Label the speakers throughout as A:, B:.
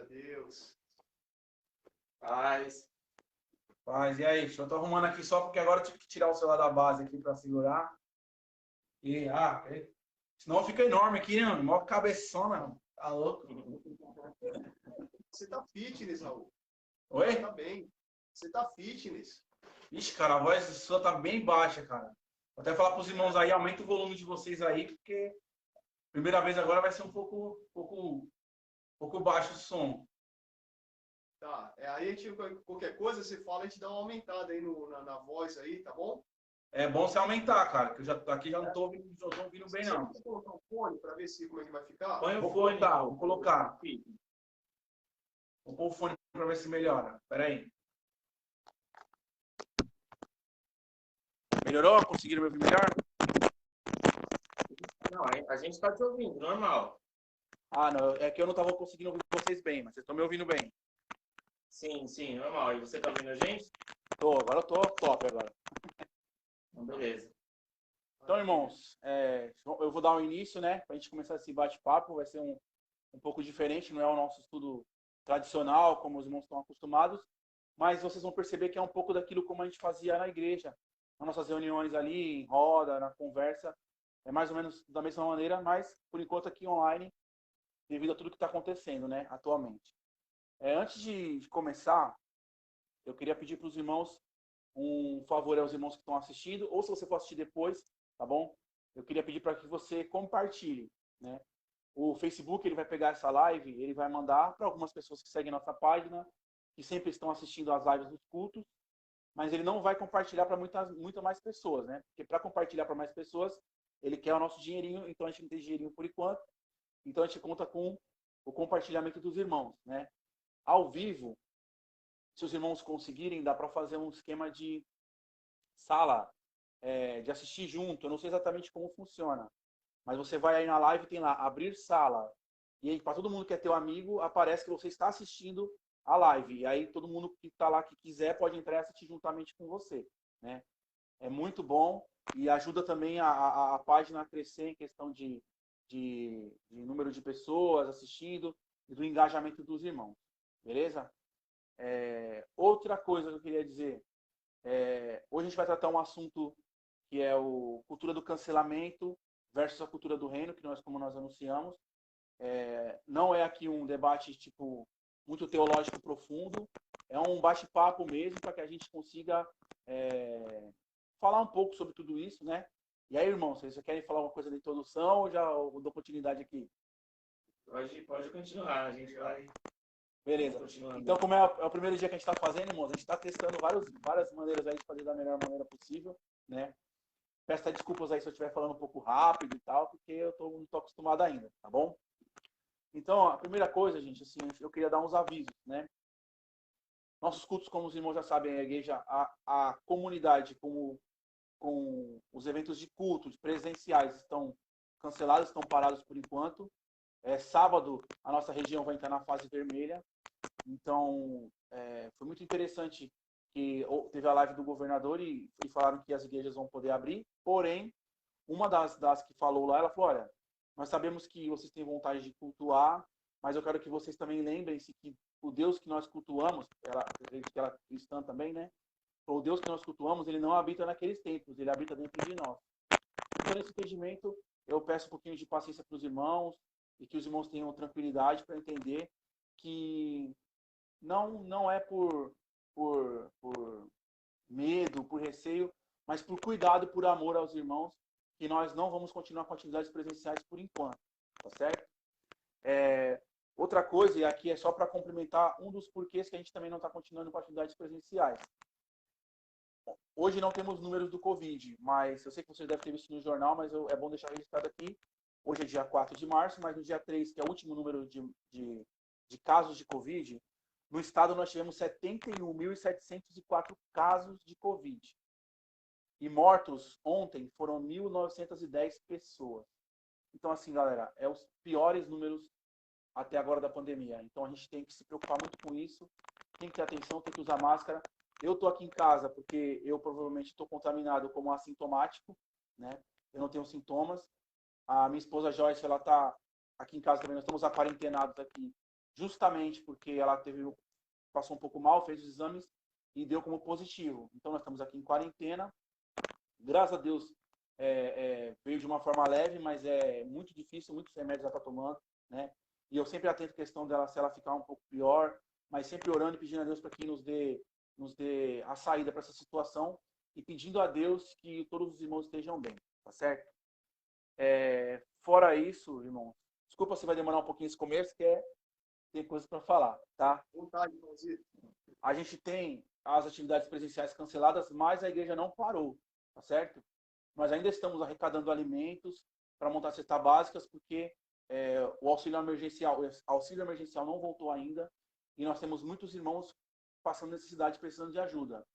A: Glória a Deus.
B: Paz.
C: Paz, e aí? Eu tô arrumando aqui só porque agora eu tive que tirar o celular da base aqui pra segurar. Senão fica enorme aqui, né, mano? Mó cabeçona, mano. Tá louco?
A: Você tá fitness, Raul.
C: Oi?
A: Tá bem. Você tá fitness.
C: Ixi, cara, a voz sua tá bem baixa, cara. Vou até falar pros irmãos aí, aumenta o volume de vocês aí, porque primeira vez agora vai ser um pouco baixo o som.
A: Tá. Aí a gente, qualquer coisa, você fala, a gente dá uma aumentada aí na voz aí, tá bom?
C: É bom você aumentar, cara, que eu já aqui já não tô ouvindo bem,
A: Você
C: não.
A: pode colocar um fone pra ver se, como é que vai ficar?
B: Põe o
C: Vou
B: fone.
C: colocar, vou colocar. Vou pôr o fone pra ver se melhora. Pera aí. Melhorou? Conseguiram me ouvir melhor?
B: Não, a gente tá te ouvindo, normal.
C: Ah, não. É que eu não tava conseguindo ouvir vocês bem, mas vocês estão me ouvindo bem.
B: Sim, normal. E você tá ouvindo a gente?
C: Agora eu tô top agora.
B: Então, beleza.
C: Então, irmãos, eu vou dar um início, né? Pra gente começar esse bate-papo. Vai ser um pouco diferente, não é o nosso estudo tradicional, como os irmãos estão acostumados, mas vocês vão perceber que é um pouco daquilo como a gente fazia na igreja, nas nossas reuniões ali, em roda, na conversa. É mais ou menos da mesma maneira, mas por enquanto aqui online, devido a tudo que está acontecendo, né, atualmente. Antes de começar, eu queria pedir para os irmãos um favor aos irmãos que estão assistindo, ou se você for assistir depois, tá bom? Eu queria pedir para que você compartilhe, né? O Facebook ele vai pegar essa live, ele vai mandar para algumas pessoas que seguem nossa página, que sempre estão assistindo às lives dos cultos, mas ele não vai compartilhar para muitas mais pessoas, né? Porque para compartilhar para mais pessoas, ele quer o nosso dinheirinho, então a gente não tem dinheirinho por enquanto, então a gente conta com o compartilhamento dos irmãos, né? Ao vivo, se os irmãos conseguirem, dá para fazer um esquema de sala, de assistir junto. Eu não sei exatamente como funciona, mas você vai aí na live, tem lá, abrir sala. E aí, para todo mundo que é teu amigo, aparece que você está assistindo a live. E aí, todo mundo que está lá, que quiser, pode entrar e assistir juntamente com você, né? É muito bom e ajuda também a página a crescer em questão de número de pessoas assistindo e do engajamento dos irmãos. Beleza? Outra coisa que eu queria dizer. Hoje a gente vai tratar um assunto que é o cultura do cancelamento versus a cultura do reino, que como nós anunciamos. Não é aqui um debate tipo muito teológico profundo, é um bate-papo mesmo para que a gente consiga falar um pouco sobre tudo isso, né? E aí, irmãos, vocês querem falar alguma coisa da introdução ou já dou continuidade aqui?
B: Pode continuar, a gente vai.
C: Beleza.
B: Continuando.
C: Então, como é o primeiro dia que a gente está fazendo, irmãos, a gente está testando várias maneiras aí de fazer da melhor maneira possível, né? Peço até desculpas aí se eu estiver falando um pouco rápido e tal, porque eu não estou acostumado ainda, tá bom? Então, a primeira coisa, gente, assim, eu queria dar uns avisos, né? Nossos cultos, como os irmãos já sabem, a igreja, a comunidade com os eventos de culto, de presenciais, estão cancelados, estão parados por enquanto. Sábado, a nossa região vai entrar na fase vermelha. Então, foi muito interessante que teve a live do governador e falaram que as igrejas vão poder abrir. Porém, uma das que falou lá, ela falou, olha, nós sabemos que vocês têm vontade de cultuar, mas eu quero que vocês também lembrem-se que o Deus que nós cultuamos, ela é cristã também, né? O Deus que nós cultuamos, ele não habita naqueles templos, ele habita dentro de nós. Então, nesse entendimento, eu peço um pouquinho de paciência para os irmãos e que os irmãos tenham tranquilidade para entender que não é por medo, por receio, mas por cuidado, por amor aos irmãos, que nós não vamos continuar com atividades presenciais por enquanto, tá certo? Outra coisa, e aqui é só para complementar um dos porquês que a gente também não está continuando com atividades presenciais. Hoje não temos números do Covid, mas eu sei que vocês devem ter visto no jornal, mas é bom deixar registrado aqui. Hoje é dia 4 de março, mas no dia 3, que é o último número de casos de Covid, no estado nós tivemos 71.704 casos de Covid. E mortos ontem foram 1.910 pessoas. Então, assim, galera, é os piores números até agora da pandemia. Então, a gente tem que se preocupar muito com isso, tem que ter atenção, tem que usar máscara. Eu estou aqui em casa porque eu provavelmente estou contaminado como assintomático, né? Eu não tenho sintomas. A minha esposa Joyce, ela está aqui em casa também. Nós estamos aquarentenados aqui justamente porque ela passou um pouco mal, fez os exames e deu como positivo. Então, nós estamos aqui em quarentena. Graças a Deus, veio de uma forma leve, mas é muito difícil, muitos remédios ela está tomando, né? E eu sempre atento a questão dela, se ela ficar um pouco pior, mas sempre orando e pedindo a Deus para que nos dê a saída para essa situação e pedindo a Deus que todos os irmãos estejam bem, tá certo? Fora isso, irmão, desculpa se vai demorar um pouquinho esse começo, tem coisas para falar, tá?
A: Vontade, irmãozito.
C: A gente tem as atividades presenciais canceladas, mas a igreja não parou, tá certo? Nós ainda estamos arrecadando alimentos para montar cestas básicas, porque o auxílio emergencial não voltou ainda e nós temos muitos irmãos passando necessidade, precisando de ajuda.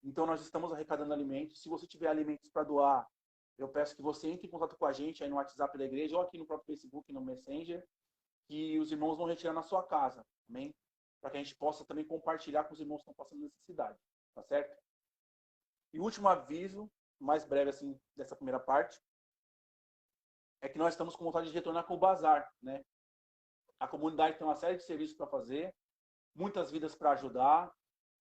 C: Então, nós estamos arrecadando alimentos. Se você tiver alimentos para doar, eu peço que você entre em contato com a gente aí no WhatsApp da igreja ou aqui no próprio Facebook, no Messenger, que os irmãos vão retirar na sua casa, amém? Para que a gente possa também compartilhar com os irmãos que estão passando necessidade, tá certo? E o último aviso, mais breve assim, dessa primeira parte, é que nós estamos com vontade de retornar com o bazar, né? A comunidade tem uma série de serviços para fazer, muitas vidas para ajudar,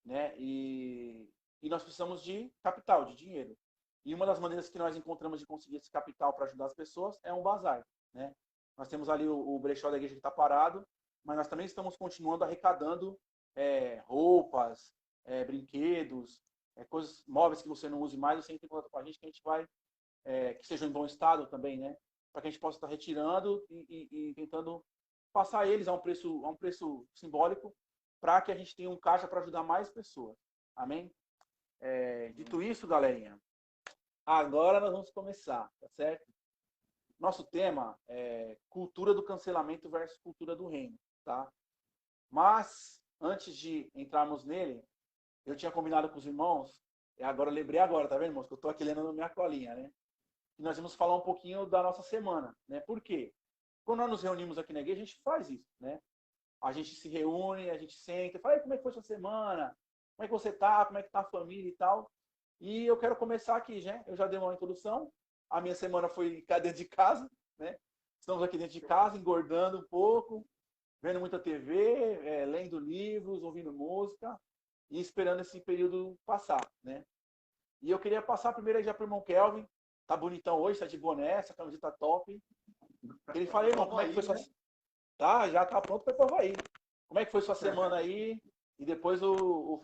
C: né? E nós precisamos de capital, de dinheiro. E uma das maneiras que nós encontramos de conseguir esse capital para ajudar as pessoas é um bazar, né? Nós temos ali o brechó da igreja que está parado, mas nós também estamos continuando arrecadando roupas, brinquedos, coisas móveis que você não use mais, você entra em contato com a gente que a gente vai, que sejam em bom estado também, né? Para que a gente possa estar retirando e tentando passar eles a um preço simbólico para que a gente tenha um caixa para ajudar mais pessoas. Amém? Dito isso, galerinha, agora nós vamos começar, tá certo? Nosso tema é cultura do cancelamento versus cultura do reino, tá? Mas, antes de entrarmos nele, eu tinha combinado com os irmãos, agora eu lembrei agora, tá vendo, irmãos? Que eu tô aqui lendo na minha colinha, né? E nós vamos falar um pouquinho da nossa semana, né? Por quê? Quando nós nos reunimos aqui na igreja, a gente faz isso, né? A gente se reúne, a gente senta, fala, como é que foi sua semana? Como é que você tá? Como é que tá a família e tal? E eu quero começar aqui, né? Eu já dei uma introdução. A minha semana foi cá dentro de casa, né? Estamos aqui dentro de casa, engordando um pouco, vendo muita TV, lendo livros, ouvindo música e esperando esse período passar, né? E eu queria passar primeiro aí já para o irmão Kelvin. Tá bonitão hoje, tá de boné, essa camiseta top. Ele falou, irmão, como é que foi sua... Tá, já tá pronto para ir para o Havaí. Como é que foi sua semana aí? E depois o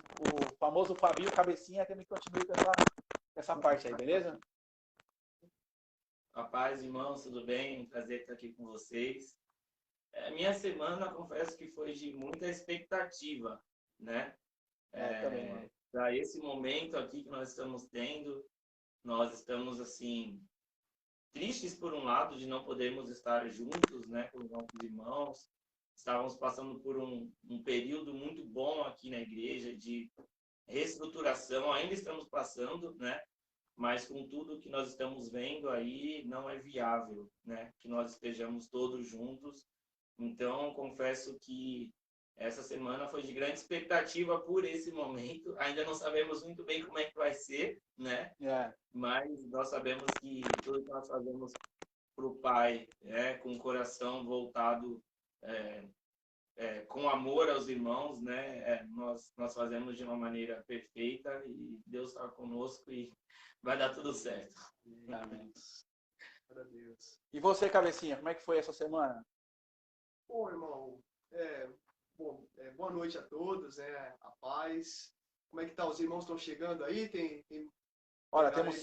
C: famoso Fabinho Cabecinha também continue com essa parte aí, beleza?
B: Paz, irmãos, tudo bem? Prazer estar aqui com vocês. Minha semana, confesso que foi de muita expectativa, né? Para esse momento aqui que nós estamos tendo, nós estamos, assim, tristes por um lado de não podermos estar juntos, né, com os nossos irmãos. Estávamos passando por um período muito bom aqui na igreja de reestruturação, ainda estamos passando, né? Mas com tudo que nós estamos vendo aí, não é viável, né? Que nós estejamos todos juntos. Então, confesso que essa semana foi de grande expectativa por esse momento. Ainda não sabemos muito bem como é que vai ser, né? Mas nós sabemos que tudo que nós fazemos para o Pai, com o coração voltado, com amor aos irmãos, né? Nós fazemos de uma maneira perfeita e Deus está conosco e vai dar tudo certo.
C: Amém. E você, Cabecinha, como é que foi essa semana?
A: Bom, irmão, boa noite a todos, a paz. Como é que tá? Os irmãos estão chegando aí?
C: Olha, temos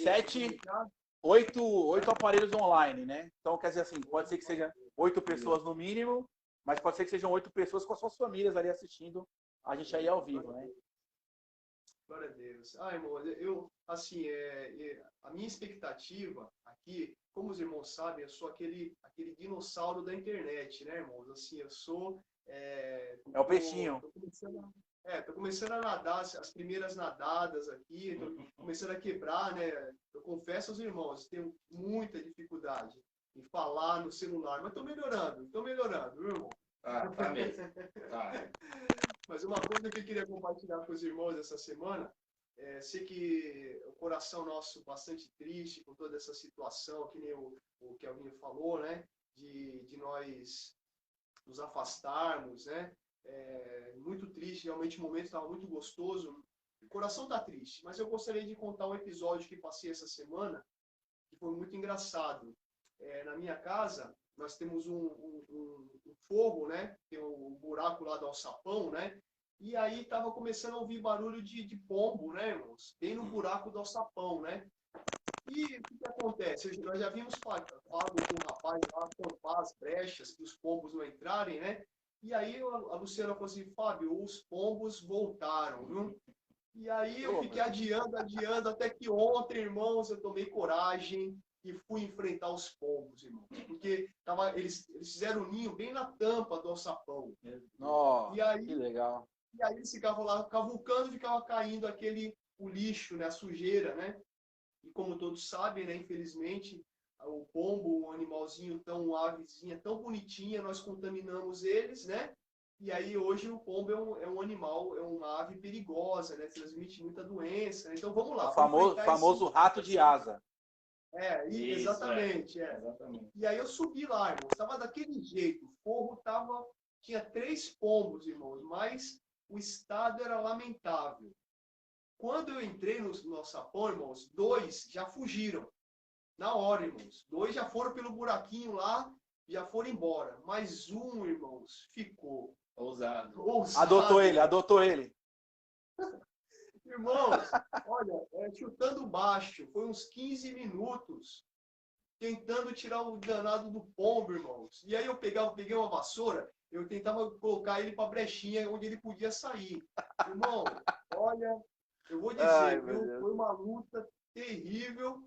C: 8 aparelhos online, né? Então, quer dizer assim, pode ser que seja 8 pessoas no mínimo, mas pode ser que sejam 8 pessoas com as suas famílias ali assistindo a gente aí ao vivo, né?
A: Glória a Deus. Irmão, eu, assim, a minha expectativa aqui, como os irmãos sabem, eu sou aquele dinossauro da internet, né, irmãos? Assim, eu sou...
C: É o peixinho.
A: Tô começando a nadar, as primeiras nadadas aqui, tô começando a quebrar, né? Eu confesso aos irmãos, tenho muita dificuldade em falar no celular, mas tô melhorando, viu, irmão?
B: Tá mesmo. Tá.
A: Mas uma coisa que eu queria compartilhar com os irmãos essa semana, sei que o coração nosso bastante triste com toda essa situação, que nem o Kelvinho falou, né? De nós nos afastarmos, né? muito triste, realmente o momento estava muito gostoso. O coração está triste, mas eu gostaria de contar um episódio que passei essa semana, que foi muito engraçado. Na minha casa, nós temos um forro, né? Tem um buraco lá do alçapão, né? E aí estava começando a ouvir barulho de pombo, né, irmãos? Bem no buraco do alçapão, né? E o que acontece? Nós já vimos pago com o rapaz lá tampar as brechas, para os pombos não entrarem, né? E aí a Luciana falou assim, Fábio, os pombos voltaram, viu? E aí eu fiquei adiando, até que ontem, irmãos, eu tomei coragem e fui enfrentar os pombos, irmãos. Porque eles fizeram um ninho bem na tampa do alçapão.
C: Nossa,
A: e aí,
C: que legal.
A: E aí eles ficavam lá cavucando e ficava caindo o lixo, né, a sujeira, né? E como todos sabem, né, infelizmente, o pombo, um animalzinho tão avezinha, tão bonitinha, nós contaminamos eles, né? E aí hoje o pombo é um animal, é uma ave perigosa, né? Transmite muita doença. Né? Então vamos lá.
C: O famoso rato de asa.
A: Exatamente.
B: Exatamente.
A: E aí eu subi lá, irmão. Estava daquele jeito. O forro tinha 3 pombos, irmãos, mas o estado era lamentável. Quando eu entrei no alçapão, irmãos, 2 já fugiram. Na hora, irmãos. 2 já foram pelo buraquinho lá, já foram embora. Mas um, irmãos, ficou.
B: Ousado.
C: Adotou ele.
A: Irmãos, olha, chutando baixo, foi uns 15 minutos tentando tirar o danado do pombo, irmãos. E aí eu peguei uma vassoura, eu tentava colocar ele para a brechinha onde ele podia sair. Irmão, olha, eu vou dizer, viu, foi uma luta terrível,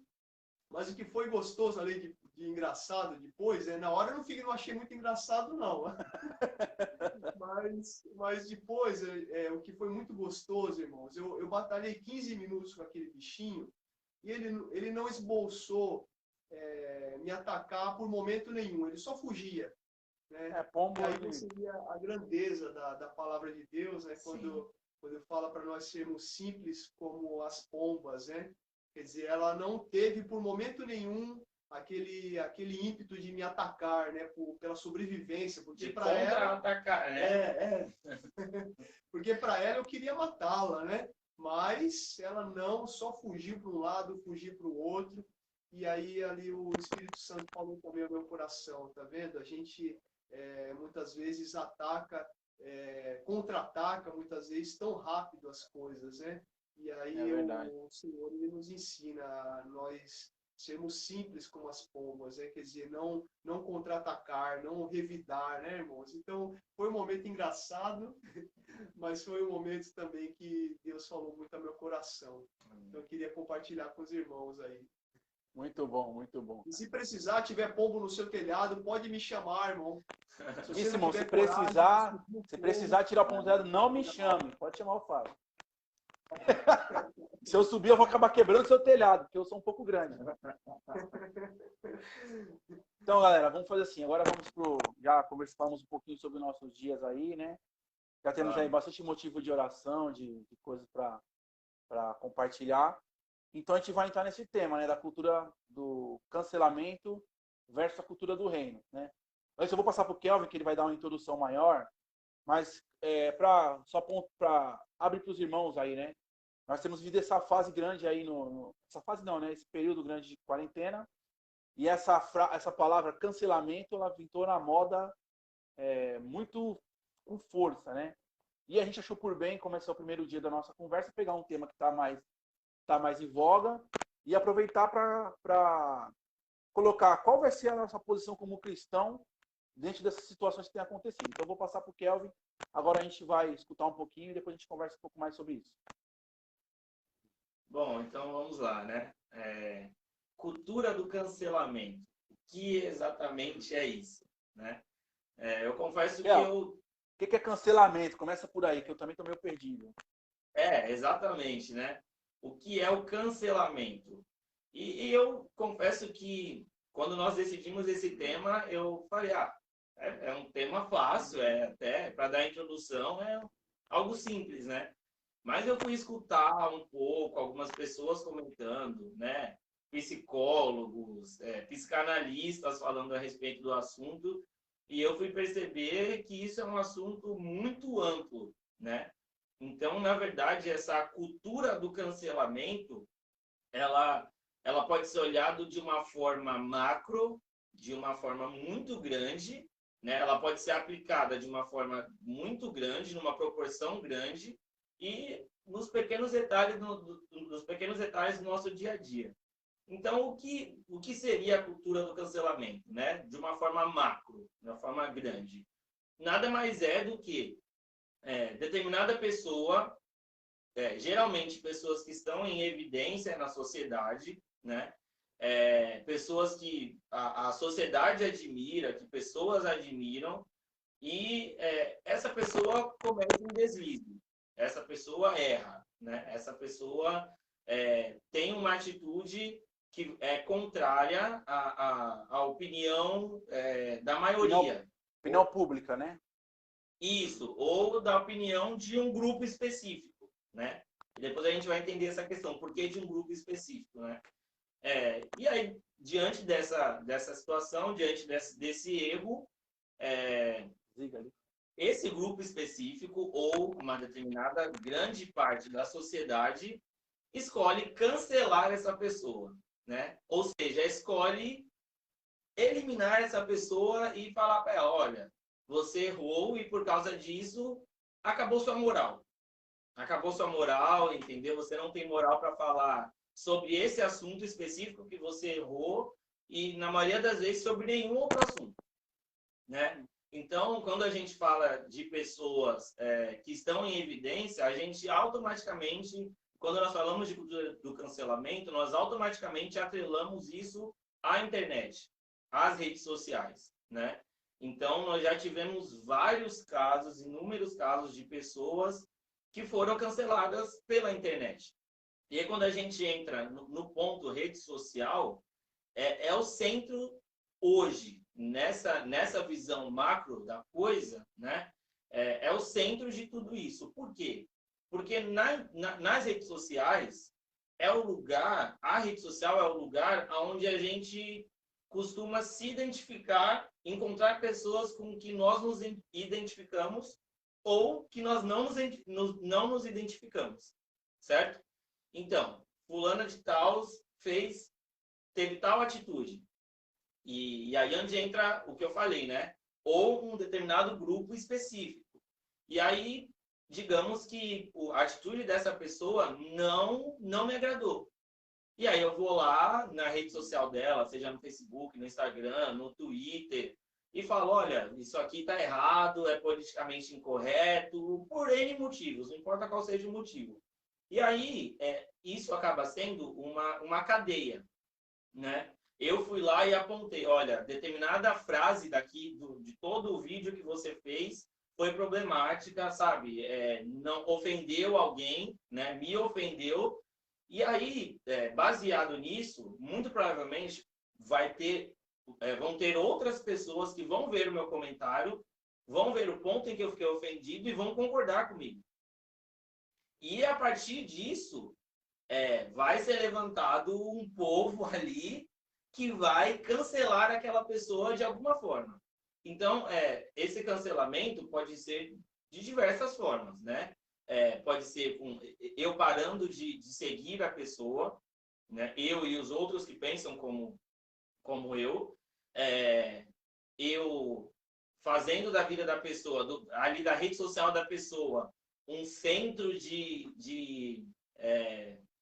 A: mas o que foi gostoso, além de engraçado depois, na hora eu não achei muito engraçado, não. Mas depois, o que foi muito gostoso, irmãos, eu batalhei 15 minutos com aquele bichinho e ele não esboçou me atacar por momento nenhum, ele só fugia. Né?
C: Pombo
A: e aí você via a grandeza da palavra de Deus, né? Quando fala para nós sermos simples como as pombas, né? Quer dizer, ela não teve por momento nenhum aquele ímpeto de me atacar, né? Pela sobrevivência, porque para ela
B: atacar, né?
A: Porque para ela eu queria matá-la, né? Mas ela não, só fugiu para um lado, fugiu para o outro. E aí ali o Espírito Santo falou também ao meu coração, tá vendo? A gente muitas vezes contra-ataca muitas vezes tão rápido as coisas, né? E aí o Senhor ele nos ensina a nós sermos simples como as pombas, né? Quer dizer, não contra-atacar, não revidar, né, irmãos? Então, foi um momento engraçado, mas foi um momento também que Deus falou muito ao meu coração. Então, eu queria compartilhar com os irmãos aí.
C: Muito bom, muito bom.
A: E se precisar, tiver pombo no seu telhado, pode me chamar, irmão.
C: Isso, irmão, se precisar tirar o pombo do telhado, não me chame. Pode chamar o Fábio. Se eu subir, eu vou acabar quebrando seu telhado, porque eu sou um pouco grande. Então, galera, vamos fazer assim. Agora já conversamos um pouquinho sobre nossos dias aí, né? Já temos aí bastante motivo de oração, de coisas para compartilhar. Então, a gente vai entrar nesse tema, né? Da cultura do cancelamento versus a cultura do reino, né? Antes eu vou passar para o Kelvin, que ele vai dar uma introdução maior, mas só para abrir para os irmãos aí, né? Nós temos vivido essa fase grande aí, essa fase não, né? Esse período grande de quarentena. E essa palavra cancelamento, ela entrou na moda muito com força, né? E a gente achou por bem, começar o primeiro dia da nossa conversa, pegar um tema que está mais em voga e aproveitar para colocar qual vai ser a nossa posição como cristão dentro dessas situações que têm acontecido. Então, eu vou passar para o Kelvin. Agora a gente vai escutar um pouquinho e depois a gente conversa um pouco mais sobre isso.
B: Bom, então vamos lá, né? Cultura do cancelamento. O que exatamente é isso, né? Eu confesso que
C: O que é cancelamento? Começa por aí, que eu também estou meio perdido.
B: Exatamente, né? O que é o cancelamento? E eu confesso que quando nós decidimos esse tema, eu falei, é um tema fácil, até para dar a introdução, é algo simples, né? Mas eu fui escutar um pouco algumas pessoas comentando, né? Psicólogos, psicanalistas falando a respeito do assunto, e eu fui perceber que isso é um assunto muito amplo, né? Então, na verdade, essa cultura do cancelamento, ela pode ser olhada de uma forma macro, de uma forma muito grande, né? Ela pode ser aplicada de uma forma muito grande, numa proporção grande, e nos pequenos detalhes, nos pequenos detalhes do nosso dia a dia. Então, o que seria a cultura do cancelamento, né? De uma forma macro, de uma forma grande? Nada mais é do que determinada pessoa, geralmente pessoas que estão em evidência na sociedade, né? Pessoas que a sociedade admira, que pessoas admiram, e essa pessoa comete um deslize, essa pessoa erra, né? Essa pessoa tem uma atitude que é contrária à opinião da maioria.
C: Opinião pública, né?
B: Isso, ou da opinião de um grupo específico, né? E depois a gente vai entender essa questão, por que de um grupo específico, né? E aí, diante dessa situação, diante desse erro, esse grupo específico ou uma determinada grande parte da sociedade escolhe cancelar essa pessoa, né? Ou seja, escolhe eliminar essa pessoa e falar para ela, olha, você errou e por causa disso acabou sua moral. Acabou sua moral, entendeu? Você não tem moral para falar sobre esse assunto específico que você errou e, na maioria das vezes, sobre nenhum outro assunto, né? Então, quando a gente fala de pessoas que estão em evidência, a gente automaticamente, quando nós falamos de cultura do cancelamento, nós automaticamente atrelamos isso à internet, às redes sociais, né? Então, nós já tivemos vários casos, inúmeros casos de pessoas que foram canceladas pela internet. E aí, quando a gente entra no ponto rede social, é o centro hoje, nessa visão macro da coisa, né? É o centro de tudo isso. Por quê? Porque nas redes sociais, a rede social é o lugar onde a gente costuma se identificar, encontrar pessoas com que nós nos identificamos ou que nós não nos identificamos, certo? Então, fulana de tal teve tal atitude. E aí onde entra o que eu falei, né? Ou um determinado grupo específico. E aí, digamos que a atitude dessa pessoa não me agradou. E aí eu vou lá na rede social dela, seja no Facebook, no Instagram, no Twitter, e falo, olha, isso aqui está errado, é politicamente incorreto, por N motivos, não importa qual seja o motivo. E aí, isso acaba sendo uma cadeia, né? Eu fui lá e apontei, olha, determinada frase daqui, de todo o vídeo que você fez, foi problemática, sabe? Não ofendeu alguém, né? Me ofendeu. E aí, baseado nisso, muito provavelmente vão ter outras pessoas que vão ver o meu comentário, vão ver o ponto em que eu fiquei ofendido e vão concordar comigo. E a partir disso, vai ser levantado um povo ali que vai cancelar aquela pessoa de alguma forma. Então, esse cancelamento pode ser de diversas formas, né? Pode ser com eu parando de seguir a pessoa, né? Eu e os outros que pensam como eu, eu fazendo da vida da pessoa, ali da rede social da pessoa, um centro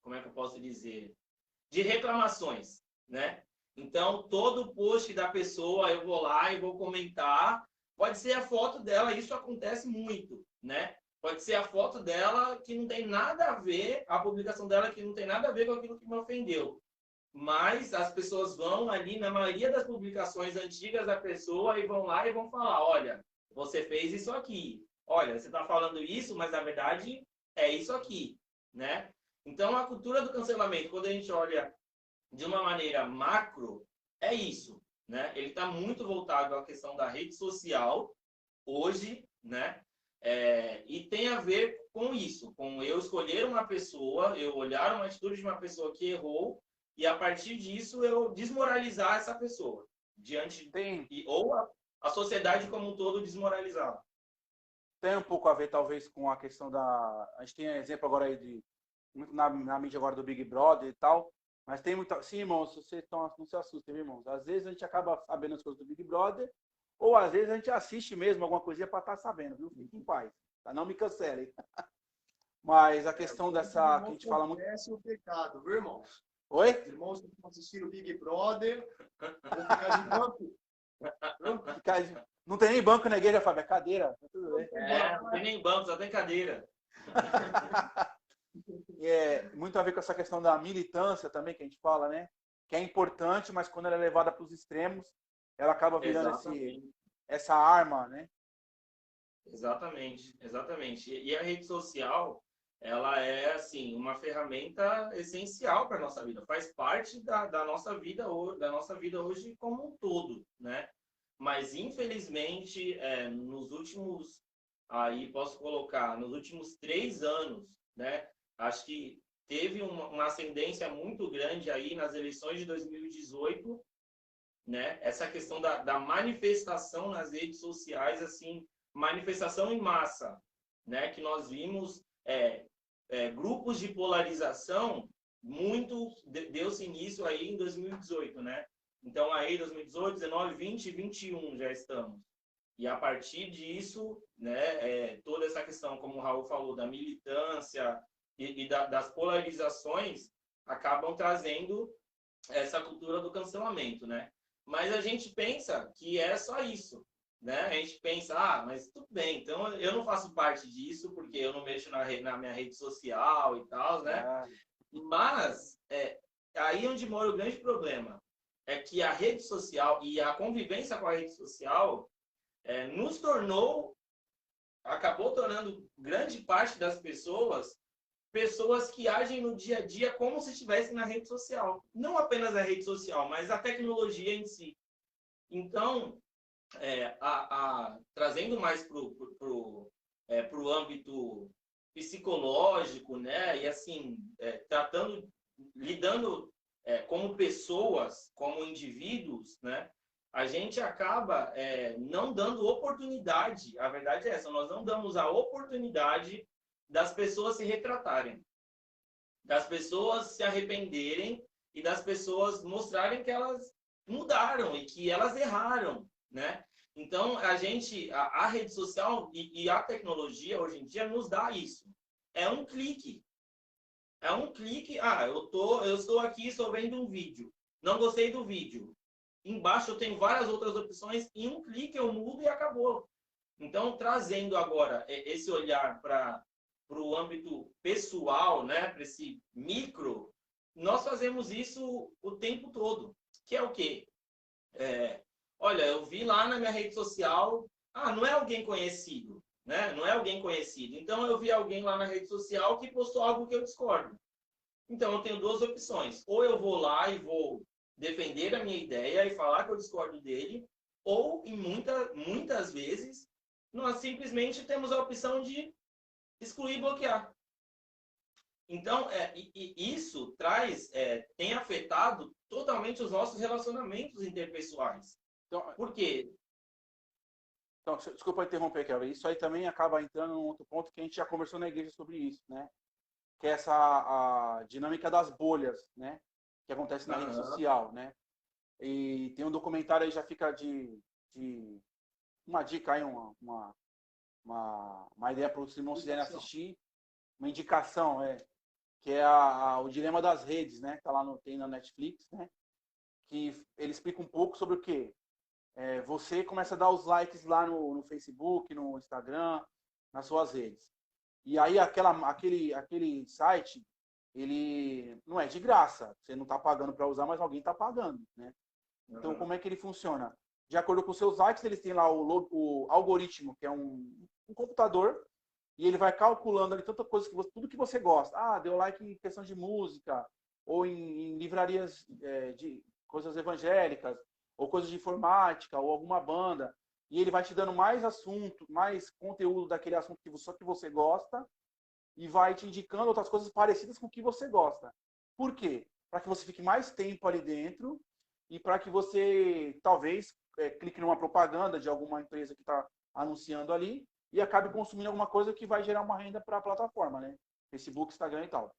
B: como é que eu posso dizer? De reclamações, né? Então, todo post da pessoa, eu vou lá e vou comentar. Pode ser a foto dela, isso acontece muito, né? Pode ser a foto dela que não tem nada a ver, a publicação dela que não tem nada a ver com aquilo que me ofendeu. Mas as pessoas vão ali, na maioria das publicações antigas da pessoa, e vão lá e vão falar, olha, você fez isso aqui. Olha, você está falando isso, mas na verdade é isso aqui, né? Então, a cultura do cancelamento, quando a gente olha de uma maneira macro, é isso, né? Ele está muito voltado à questão da rede social, hoje, né? E tem a ver com isso, com eu escolher uma pessoa, eu olhar uma atitude de uma pessoa que errou, e a partir disso eu desmoralizar essa pessoa. Ou a sociedade como um todo desmoralizada.
C: Tem um pouco a ver, talvez, com a questão da... A gente tem exemplo agora aí de... Na mídia agora do Big Brother e tal, mas tem muita... Sim, irmãos, vocês não se assustem, irmãos. Às vezes a gente acaba sabendo as coisas do Big Brother, ou às vezes a gente assiste mesmo alguma coisinha para estar sabendo, viu? Fique em paz, tá? Não me cancelem. Mas a questão dessa... que a gente fala muito...
A: Confesse o pecado, viu, irmãos?
C: Oi?
A: Os irmãos que estão assistindo o Big Brother vão ficar de banco.
C: Não tem nem banco na igreja, Fábio, é cadeira. Tá tudo bem.
B: Não tem nem banco, só tem cadeira.
C: E é muito a ver com essa questão da militância também, que a gente fala, né? Que é importante, mas quando ela é levada para os extremos, ela acaba virando essa arma, né?
B: Exatamente, exatamente. E a rede social, ela é, assim, uma ferramenta essencial para a nossa vida. Faz parte da nossa vida hoje como um todo, né? Mas, infelizmente, nos últimos, aí posso colocar, nos últimos 3 anos, né? Acho que teve uma ascendência muito grande aí nas eleições de 2018, né? Essa questão da manifestação nas redes sociais, assim, manifestação em massa, né? Que nós vimos grupos de polarização muito deu-se início aí em 2018, né? Então aí 2018, 19, 20 e 21 já estamos. E a partir disso, né, toda essa questão, como o Raul falou, da militância e das polarizações acabam trazendo essa cultura do cancelamento, né? Mas a gente pensa que é só isso, né? A gente pensa, mas tudo bem, então eu não faço parte disso porque eu não mexo na minha rede social e tal, né? Mas aí onde mora o grande problema é que a rede social e a convivência com a rede social acabou tornando grande parte das pessoas que agem no dia a dia como se estivessem na rede social. Não apenas a rede social, mas a tecnologia em si. Então, trazendo mais para o âmbito psicológico, né? E assim, lidando como pessoas, como indivíduos, né? A gente acaba não dando oportunidade, a verdade é essa, nós não damos a oportunidade das pessoas se retratarem, das pessoas se arrependerem e das pessoas mostrarem que elas mudaram e que elas erraram, né? Então, a rede social e a tecnologia hoje em dia nos dá isso. É um clique. É um clique. Eu estou aqui, estou vendo um vídeo. Não gostei do vídeo. Embaixo eu tenho várias outras opções. Em um clique eu mudo e acabou. Então, trazendo agora esse olhar para o âmbito pessoal, né? Para esse micro, nós fazemos isso o tempo todo. Que é o quê? Olha, eu vi lá na minha rede social, não é alguém conhecido, né? Não é alguém conhecido. Então, eu vi alguém lá na rede social que postou algo que eu discordo. Então, eu tenho 2 opções. Ou eu vou lá e vou defender a minha ideia e falar que eu discordo dele, ou, em muitas vezes, nós simplesmente temos a opção de excluir e bloquear. Então, isso tem afetado totalmente os nossos relacionamentos interpessoais.
C: Então,
B: por quê?
C: Então, desculpa interromper, Kelvin. Isso aí também acaba entrando num outro ponto que a gente já conversou na igreja sobre isso, né? Que é a dinâmica das bolhas, né? Que acontece na rede social, né? E tem um documentário aí, já fica de uma dica aí, uma ideia para os irmãos quiserem assistir, uma indicação, que é o Dilema das Redes, né? Tá lá tem na Netflix, né? Que ele explica um pouco sobre o quê? Você começa a dar os likes lá no Facebook, no Instagram, nas suas redes. E aí aquele site, ele não é de graça. Você não está pagando para usar, mas alguém está pagando, né? Então, como é que ele funciona? De acordo com os seus likes, eles têm lá o algoritmo, que é um computador, e ele vai calculando ali tanta coisa, tudo que você gosta. Deu like em questão de música, ou em livrarias de coisas evangélicas, ou coisas de informática, ou alguma banda. E ele vai te dando mais assunto, mais conteúdo daquele assunto só que você gosta, e vai te indicando outras coisas parecidas com o que você gosta. Por quê? Para que você fique mais tempo ali dentro, e para que você, talvez, clique numa propaganda de alguma empresa que está anunciando ali e acabe consumindo alguma coisa que vai gerar uma renda para a plataforma, né? Facebook, Instagram e tal.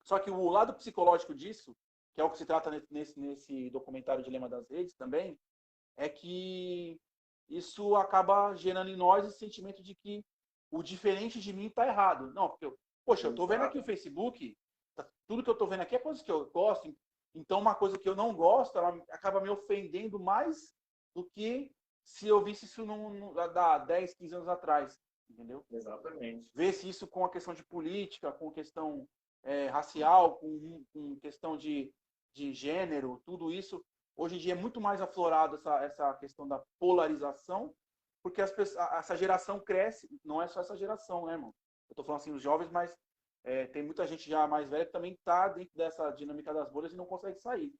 C: Só que o lado psicológico disso, que é o que se trata nesse documentário Dilema das Redes também, é que isso acaba gerando em nós esse sentimento de que o diferente de mim está errado. Não, porque, poxa, eu estou vendo aqui o Facebook, tudo que eu estou vendo aqui é coisa que eu gosto, então uma coisa que eu não gosto, ela acaba me ofendendo mais do que se eu visse isso há 10, 15 anos atrás, entendeu?
B: Exatamente.
C: Vê-se isso com a questão de política, com questão racial, com questão de gênero, tudo isso. Hoje em dia é muito mais aflorado essa questão da polarização, porque essa geração cresce, não é só essa geração, né, irmão? Eu estou falando assim dos jovens, mas tem muita gente já mais velha que também está dentro dessa dinâmica das bolhas e não consegue sair.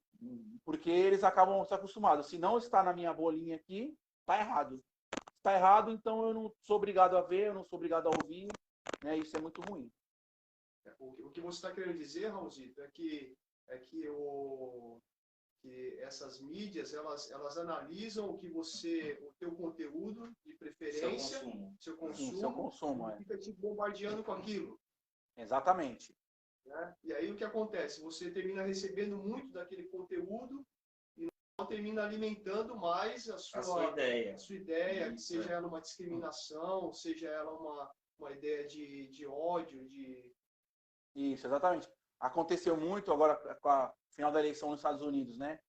C: Porque eles acabam se acostumados. Se não está na minha bolinha aqui, está errado. Está errado, então eu não sou obrigado a ver, eu não sou obrigado a ouvir, né? Isso é muito ruim.
A: O que você está querendo dizer, Raulzito, que essas mídias elas analisam o teu conteúdo de preferência, seu consumo,
C: Sim, seu consumo,
A: e fica te bombardeando com aquilo.
C: Exatamente.
A: Né? E aí o que acontece? Você termina recebendo muito daquele conteúdo e não termina alimentando mais a sua ideia, que seja ela uma discriminação, seja ela uma ideia de ódio, de...
C: Isso, exatamente. Aconteceu muito agora com a final da eleição nos Estados Unidos, né?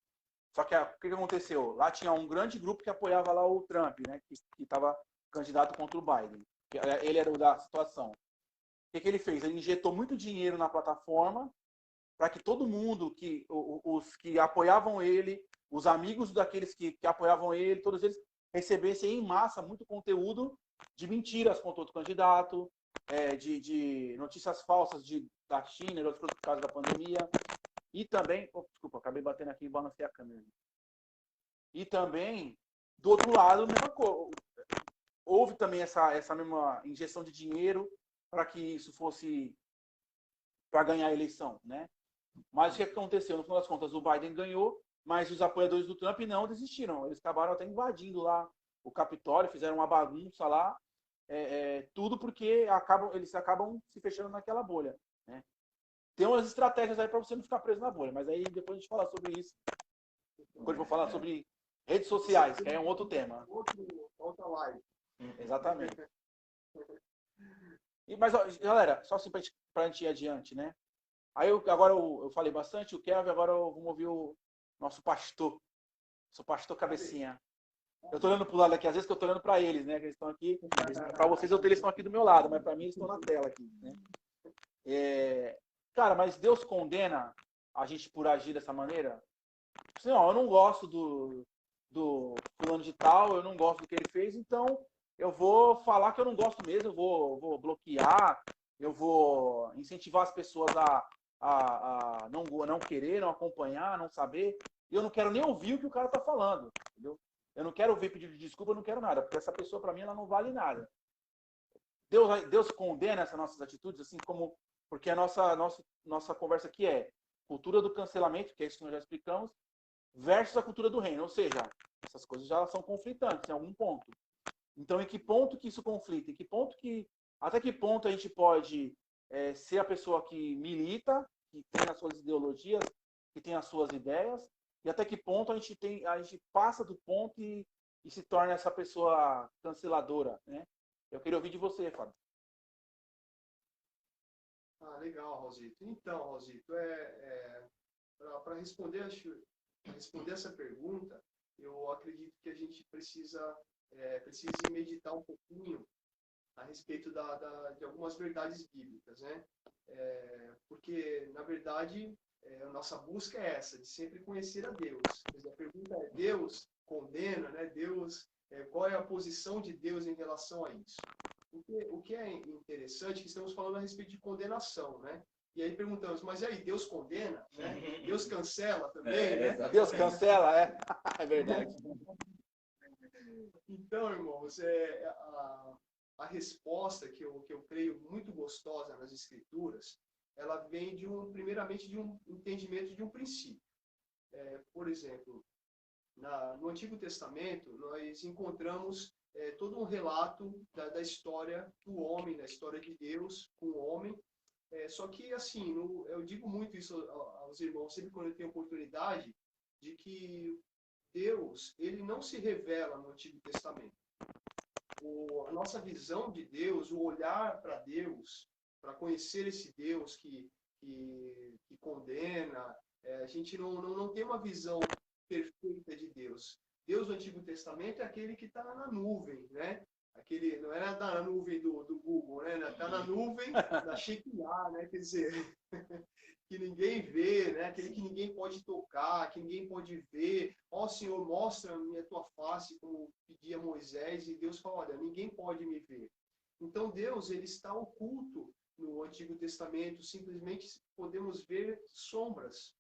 C: Só que o que aconteceu? Lá tinha um grande grupo que apoiava lá o Trump, né? Que estava candidato contra o Biden. Ele era o da situação. O que ele fez? Ele injetou muito dinheiro na plataforma para que todo mundo, os que apoiavam ele, os amigos daqueles que apoiavam ele, todos eles recebessem em massa muito conteúdo de mentiras contra outro candidato, de notícias falsas da China e outros por causa da pandemia. E também, desculpa, acabei batendo aqui e balancei a câmera. E também, do outro lado, mesma coisa. Houve também essa mesma injeção de dinheiro para que isso fosse para ganhar a eleição, né? Mas o que aconteceu? No final das contas, o Biden ganhou, mas os apoiadores do Trump não desistiram. Eles acabaram até invadindo lá o Capitólio, fizeram uma bagunça lá, tudo porque eles acabam se fechando naquela bolha, né? Tem umas estratégias aí para você não ficar preso na bolha, mas aí depois a gente fala sobre isso. Depois eu vou falar sobre redes sociais, que é um outro tema.
A: Outra live.
C: Exatamente. Mas, galera, só assim para a gente ir adiante, né? Aí agora eu falei bastante, o Kevin, agora vamos ouvir o nosso pastor. Sou pastor Cabecinha. Eu tô olhando pro lado aqui, às vezes que eu tô olhando para eles, né? Que eles estão aqui. Para vocês, eles estão aqui do meu lado, mas para mim eles estão na tela aqui, né? Cara, mas Deus condena a gente por agir dessa maneira? Assim, ó, eu não gosto do fulano de tal, eu não gosto do que ele fez, então eu vou falar que eu não gosto mesmo, eu vou bloquear, eu vou incentivar as pessoas a não querer, não acompanhar, não saber. E eu não quero nem ouvir o que o cara está falando, entendeu? Eu não quero ouvir pedido de desculpa, eu não quero nada, porque essa pessoa, para mim, ela não vale nada. Deus condena essas nossas atitudes, assim como... Porque a nossa conversa aqui é cultura do cancelamento, que é isso que nós já explicamos, versus a cultura do reino. Ou seja, essas coisas já são conflitantes em algum ponto. Então, em que ponto que isso conflita? Até que ponto a gente pode ser a pessoa que milita, que tem as suas ideologias, que tem as suas ideias, e até que ponto a gente passa do ponto e se torna essa pessoa canceladora, né? Eu queria ouvir de você, Fábio.
A: Legal, Raulzito. Então, Raulzito, para responder essa pergunta, eu acredito que a gente precisa meditar um pouquinho a respeito de algumas verdades bíblicas, né? Porque, na verdade, a nossa busca é essa, de sempre conhecer a Deus. A pergunta é, Deus condena, né? Qual é a posição de Deus em relação a isso? O que é interessante é que estamos falando a respeito de condenação, né? E aí perguntamos, mas e aí, Deus condena? Né? Deus cancela também, né?
C: Deus cancela, é verdade.
A: Então, irmãos, a resposta que eu creio muito gostosa nas Escrituras, ela vem primeiramente de um entendimento de um princípio. Por exemplo, no Antigo Testamento, nós encontramos todo um relato da história do homem, da história de Deus com o homem. Só que, assim, eu digo muito isso aos irmãos, sempre quando eu tenho oportunidade, de que Deus, ele não se revela no Antigo Testamento. A nossa visão de Deus, o olhar para Deus, para conhecer esse Deus que condena, a gente não tem uma visão perfeita de Deus. Deus do Antigo Testamento é aquele que está na nuvem, né? Aquele, não é na nuvem do Google, né? Está na nuvem da Shekinah, né? Quer dizer, que ninguém vê, né? Aquele que ninguém pode tocar, que ninguém pode ver. Ó, Senhor, mostra-me a tua face, como pedia Moisés, e Deus fala, olha, ninguém pode me ver. Então Deus, ele está oculto no Antigo Testamento, simplesmente podemos ver sombras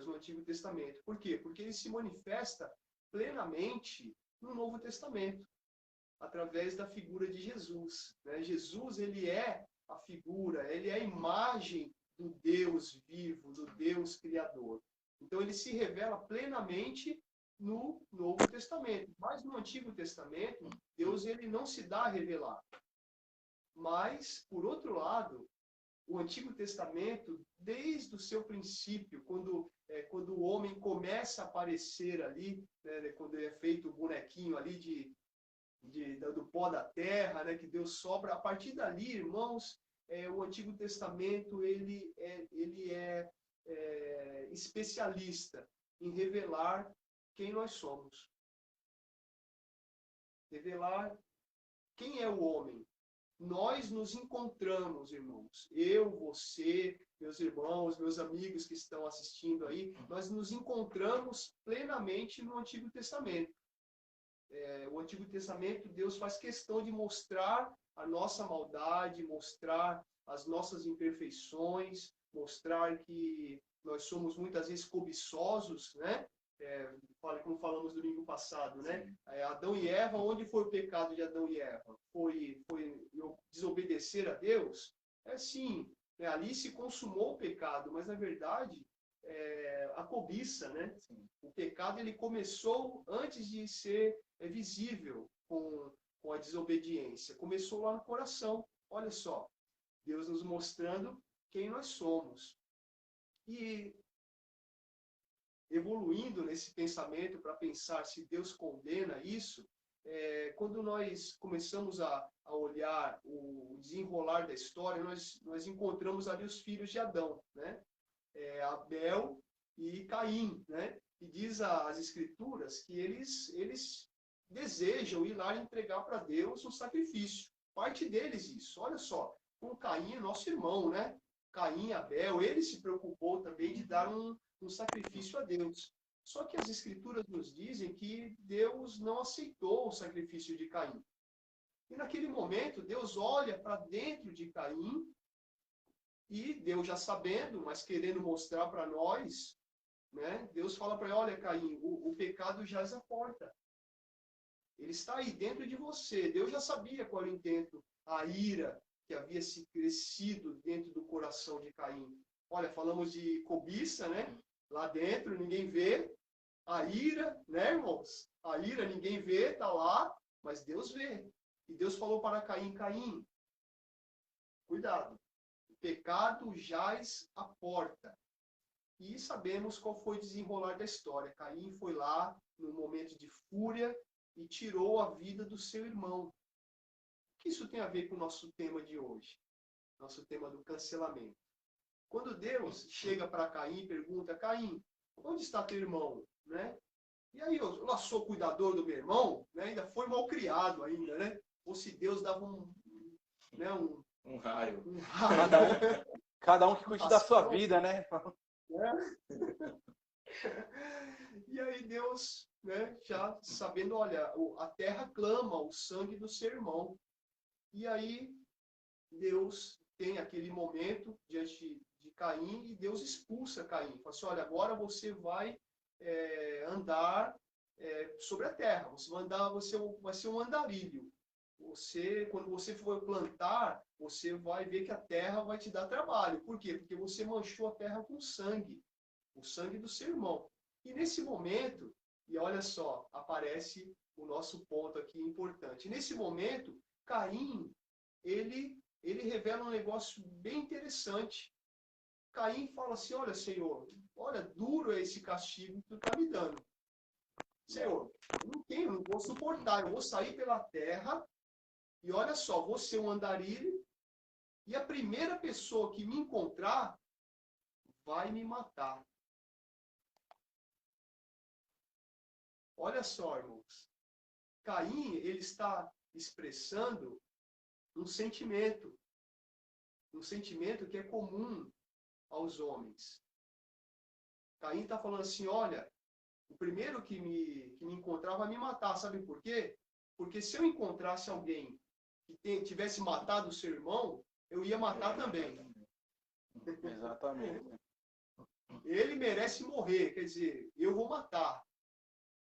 A: no Antigo Testamento. Por quê? Porque ele se manifesta plenamente no Novo Testamento, através da figura de Jesus, né? Jesus, ele é a figura, ele é a imagem do Deus vivo, do Deus criador. Então ele se revela plenamente no Novo Testamento. Mas no Antigo Testamento, Deus, ele não se dá a revelar. Mas, por outro lado, o Antigo Testamento, desde o seu princípio, quando o homem começa a aparecer ali, né, quando é feito o bonequinho ali do pó da terra, né, que Deus sopra, a partir dali, irmãos, o Antigo Testamento ele é especialista em revelar quem nós somos. Revelar quem é o homem. Nós nos encontramos, irmãos. Eu, você, meus irmãos, meus amigos que estão assistindo aí, nós nos encontramos plenamente no Antigo Testamento. O Antigo Testamento, Deus faz questão de mostrar a nossa maldade, mostrar as nossas imperfeições, mostrar que nós somos muitas vezes cobiçosos, né? Como falamos domingo passado, né? Adão e Eva, onde foi o pecado de Adão e Eva? Foi desobedecer a Deus? Sim, né? Ali se consumou o pecado, mas na verdade a cobiça, né? O pecado ele começou antes de ser visível com a desobediência. Começou lá no coração. Olha só, Deus nos mostrando quem nós somos. E evoluindo nesse pensamento para pensar se Deus condena isso, quando nós começamos a olhar o desenrolar da história, nós encontramos ali os filhos de Adão, né? Abel e Caim, né? E diz as Escrituras que eles desejam ir lá e entregar para Deus um sacrifício. Parte deles isso. Olha só, com Caim, nosso irmão, né? Caim, Abel, ele se preocupou também de dar um sacrifício a Deus. Só que as Escrituras nos dizem que Deus não aceitou o sacrifício de Caim. E naquele momento, Deus olha para dentro de Caim e Deus já sabendo, mas querendo mostrar para nós, né? Deus fala para ele, olha Caim, o pecado jaz à porta. Ele está aí dentro de você. Deus já sabia qual era o intento, a ira que havia se crescido dentro do coração de Caim. Olha, falamos de cobiça, né? Lá dentro, ninguém vê. A ira, né, irmãos? A ira ninguém vê, está lá, mas Deus vê. E Deus falou para Caim, Caim, cuidado. O pecado jaz à porta. E sabemos qual foi o desenrolar da história. Caim foi lá, num momento de fúria, e tirou a vida do seu irmão. O que isso tem a ver com o nosso tema de hoje? Nosso tema do cancelamento. Quando Deus chega para Caim e pergunta, Caim, onde está teu irmão? Né? E aí, eu não sou cuidador do meu irmão, né? Ainda foi mal criado ainda, né? Ou se Deus dava
B: um raio.
C: Cada um que cuide da sua vida, né?
A: E aí Deus, né, já sabendo, olha, a terra clama o sangue do seu irmão. E aí Deus tem aquele momento diante de Caim e Deus expulsa Caim. Fala assim, olha, agora você vai andar sobre a terra. Você vai ser um andarilho. Quando você for plantar, você vai ver que a terra vai te dar trabalho. Por quê? Porque você manchou a terra com sangue. O sangue do seu irmão. E nesse momento, E olha só, aparece o nosso ponto aqui importante. Nesse momento, Caim, ele revela um negócio bem interessante. Caim fala assim, olha, Senhor, olha, duro é esse castigo que tu está me dando. Senhor, eu não vou suportar, eu vou sair pela terra e olha só, vou ser um andarilho e a primeira pessoa que me encontrar vai me matar. Olha só, irmãos. Caim, ele está expressando um sentimento que é comum aos homens. Caim está falando assim, olha, o primeiro que me encontrar vai me matar. Sabe por quê? Porque se eu encontrasse alguém que tivesse matado o seu irmão, eu ia matar também.
C: Exatamente.
A: Ele merece morrer, quer dizer, eu vou matar.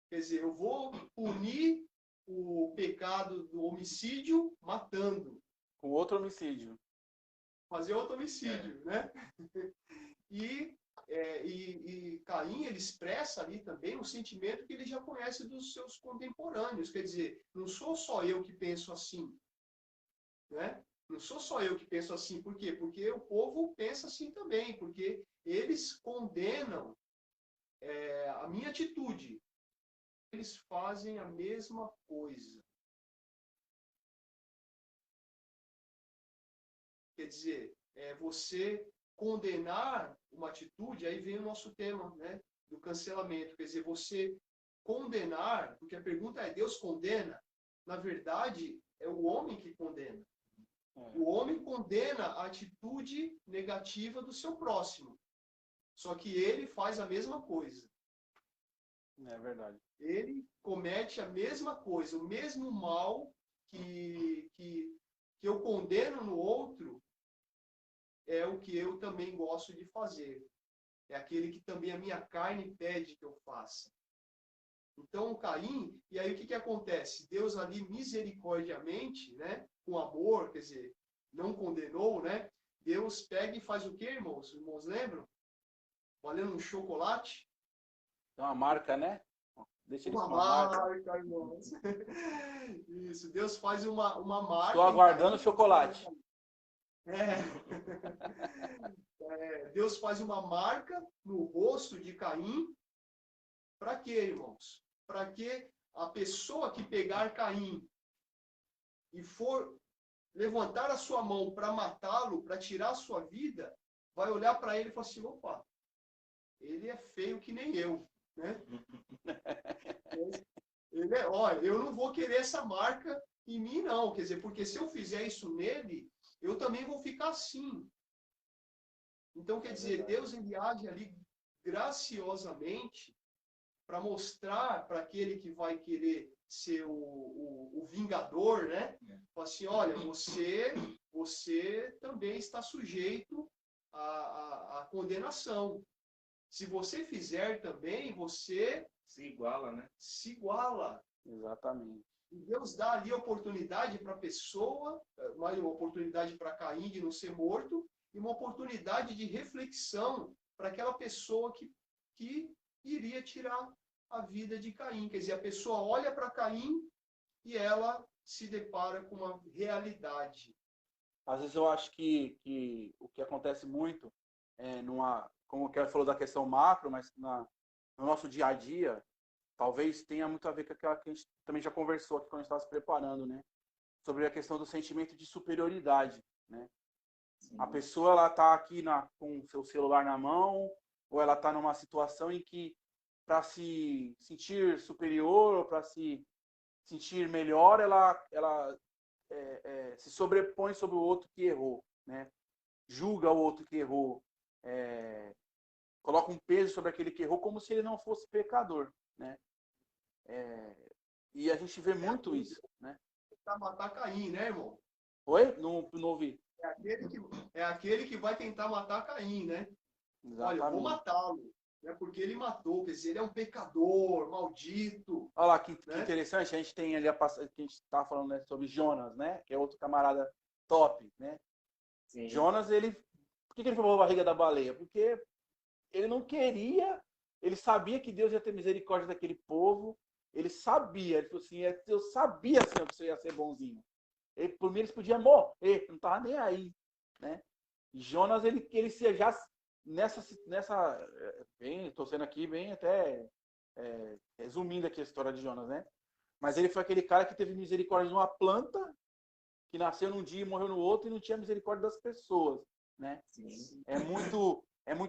A: Quer dizer, eu vou punir o pecado do homicídio matando.
C: Com outro homicídio.
A: Fazer outro homicídio, né? E Caim, ele expressa ali também um sentimento que ele já conhece dos seus contemporâneos. Quer dizer, não sou só eu que penso assim. Né? Não sou só eu que penso assim. Por quê? Porque o povo pensa assim também. Porque eles condenam a minha atitude. Eles fazem a mesma coisa. Quer dizer, você condenar uma atitude, aí vem o nosso tema, né, do cancelamento. Quer dizer, você condenar, porque a pergunta é, Deus condena? Na verdade, é o homem que condena. O homem condena a atitude negativa do seu próximo. Só que ele faz a mesma coisa.
C: É verdade.
A: Ele comete a mesma coisa, o mesmo mal que eu condeno no outro, é o que eu também gosto de fazer. É aquele que também a minha carne pede que eu faça. Então, Caim, e aí o que acontece? Deus ali misericordiamente, né, com amor, quer dizer, não condenou, né? Deus pega e faz o quê, irmãos? Os irmãos lembram? Valendo um chocolate?
C: É uma marca, né? Deixa ele
A: Uma
C: com uma
A: marca, irmãos. Isso, Deus faz uma marca.
C: Estou aguardando o chocolate.
A: Deus faz uma marca no rosto de Caim. Para quê, irmãos? Para que a pessoa que pegar Caim e for levantar a sua mão para matá-lo, para tirar a sua vida, vai olhar para ele e falar assim, opa, ele é feio que nem eu, né? Eu não vou querer essa marca em mim, não. Quer dizer, porque se eu fizer isso nele, eu também vou ficar assim. Então, quer dizer, Deus ele age ali graciosamente para mostrar para aquele que vai querer ser o vingador, né? Fala assim, olha, você também está sujeito à condenação. Se você fizer também, você
B: se iguala, né?
A: Se iguala.
C: Exatamente.
A: E Deus dá ali a oportunidade para a pessoa, uma oportunidade para Caim de não ser morto, e uma oportunidade de reflexão para aquela pessoa que iria tirar a vida de Caim. Quer dizer, a pessoa olha para Caim e ela se depara com uma realidade.
C: Às vezes eu acho que o que acontece muito, como o Kelly falou da questão macro, mas no nosso dia a dia, talvez tenha muito a ver com aquela que a gente também já conversou aqui quando a gente estava se preparando, né? Sobre a questão do sentimento de superioridade, né? Sim. A pessoa, ela está aqui com o seu celular na mão, ou ela está numa situação em que, para se sentir superior, ou para se sentir melhor, ela se sobrepõe sobre o outro que errou, né? Julga o outro que errou, coloca um peso sobre aquele que errou como se ele não fosse pecador, né? E a gente vê muito isso, né?
A: Tentar matar Caim, né, irmão?
C: Oi? Não ouvi.
A: É aquele que vai tentar matar Caim, né?
C: Exatamente.
A: Olha, eu vou matá-lo, né? Porque ele matou, quer dizer, ele é um pecador, maldito.
C: Olha lá que
A: né?
C: interessante, a gente tem ali que a gente estava falando, né, sobre Jonas, né? Que é outro camarada top, né? Sim. Jonas, por que ele foi para a barriga da baleia? Porque ele não queria ele sabia que Deus ia ter misericórdia daquele povo, ele sabia, ele falou assim, eu sabia, Senhor, que você ia ser bonzinho. Por mim, eles podiam morrer, não estava nem aí, né? Jonas, ele se já bem, estou sendo aqui bem até resumindo aqui a história de Jonas, né? Mas ele foi aquele cara que teve misericórdia de uma planta que nasceu num dia e morreu no outro e não tinha misericórdia das pessoas, né?
B: Sim.
C: É muito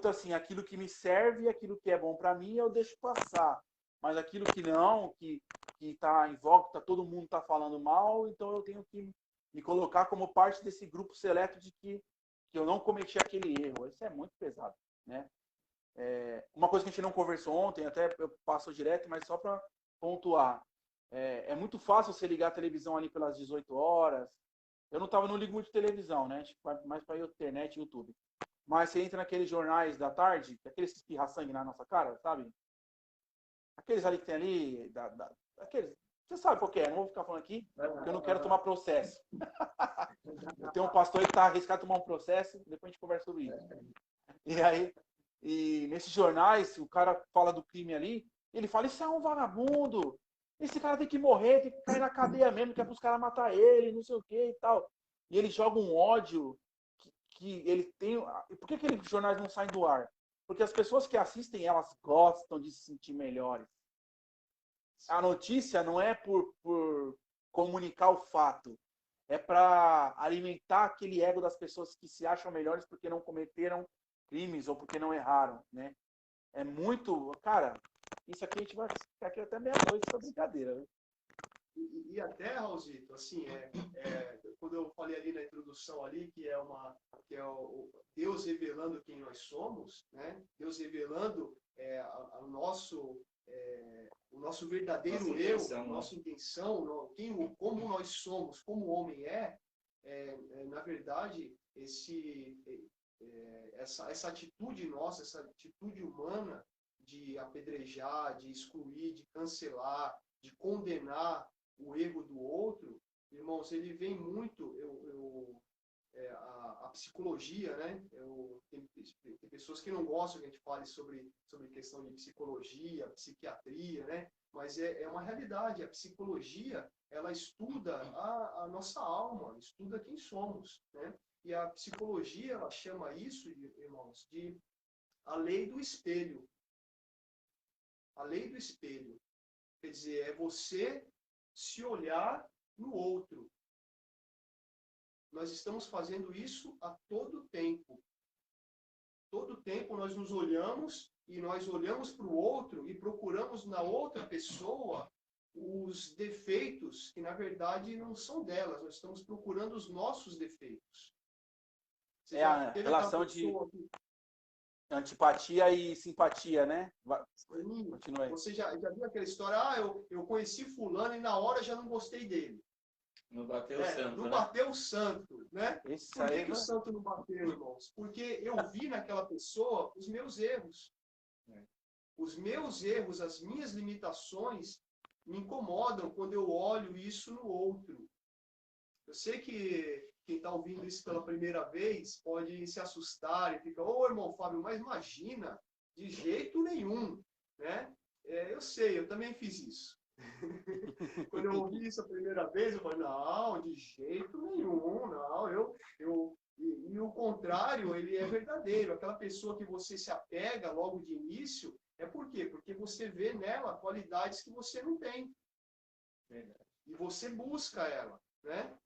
C: assim, aquilo que me serve, aquilo que é bom para mim, eu deixo passar. Mas aquilo que não, que está em voga, todo mundo está falando mal, então eu tenho que me colocar como parte desse grupo seleto de que eu não cometi aquele erro. Isso é muito pesado, né? Uma coisa que a gente não conversou ontem, até eu passo direto, mas só para pontuar. É muito fácil você ligar a televisão ali pelas 18 horas. Eu não ligo muito de televisão, né? Mais para internet e YouTube. Mas você entra naqueles jornais da tarde, aqueles que espirra sangue na nossa cara, sabe? Aqueles ali que tem ali, aqueles, você sabe qual que é, não vou ficar falando aqui, porque eu não quero tomar processo. Eu tenho um pastor aí que está arriscado a tomar um processo, depois a gente conversa sobre isso. E aí, nesses jornais, o cara fala do crime ali, ele fala, isso é um vagabundo, esse cara tem que morrer, tem que cair na cadeia mesmo, que é para os caras matar ele, não sei o que e tal. E ele joga um ódio que ele tem... Por que aqueles jornais não saem do ar? Porque as pessoas que assistem, elas gostam de se sentir melhores. A notícia não é por comunicar o fato. É para alimentar aquele ego das pessoas que se acham melhores porque não cometeram crimes ou porque não erraram, né? É muito... Cara, isso aqui a gente vai ficar aqui até meia-noite, isso é brincadeira, né?
A: E até, Raulzito, assim, quando eu falei ali na introdução ali, que é o Deus revelando quem nós somos, né? Deus revelando o nosso verdadeiro eu, nossa intenção, como nós somos, como o homem na verdade, essa atitude nossa, essa atitude humana de apedrejar, de excluir, de cancelar, de condenar o erro do outro, irmãos, ele vem muito, a psicologia, né? Tem pessoas que não gostam que a gente fale sobre questão de psicologia, psiquiatria, né? Mas é uma realidade. A psicologia, ela estuda a nossa alma, estuda quem somos, né? E a psicologia, ela chama isso, irmãos, de a lei do espelho. A lei do espelho. Quer dizer, é você se olhar no outro. Nós estamos fazendo isso a todo tempo. Todo tempo nós nos olhamos e nós olhamos para o outro e procuramos na outra pessoa os defeitos que, na verdade, não são delas. Nós estamos procurando os nossos defeitos. Você
C: a relação de antipatia e simpatia, né?
A: Continua aí. Você já viu aquela história? Eu conheci fulano e na hora já não gostei dele.
B: Não bateu o santo,
A: não
B: né?
A: bateu o santo, né? Por que o santo não bateu, irmãos? Porque eu vi naquela pessoa os meus erros. Os meus erros, as minhas limitações me incomodam quando eu olho isso no outro. Eu sei que quem está ouvindo isso pela primeira vez pode se assustar e fica, irmão Fábio, mas imagina, de jeito nenhum, né? Eu sei, eu também fiz isso. Quando eu ouvi isso a primeira vez, eu falei, não, de jeito nenhum, não, e o contrário, ele é verdadeiro. Aquela pessoa que você se apega logo de início, por quê? Porque você vê nela qualidades que você não tem. E você busca ela, né?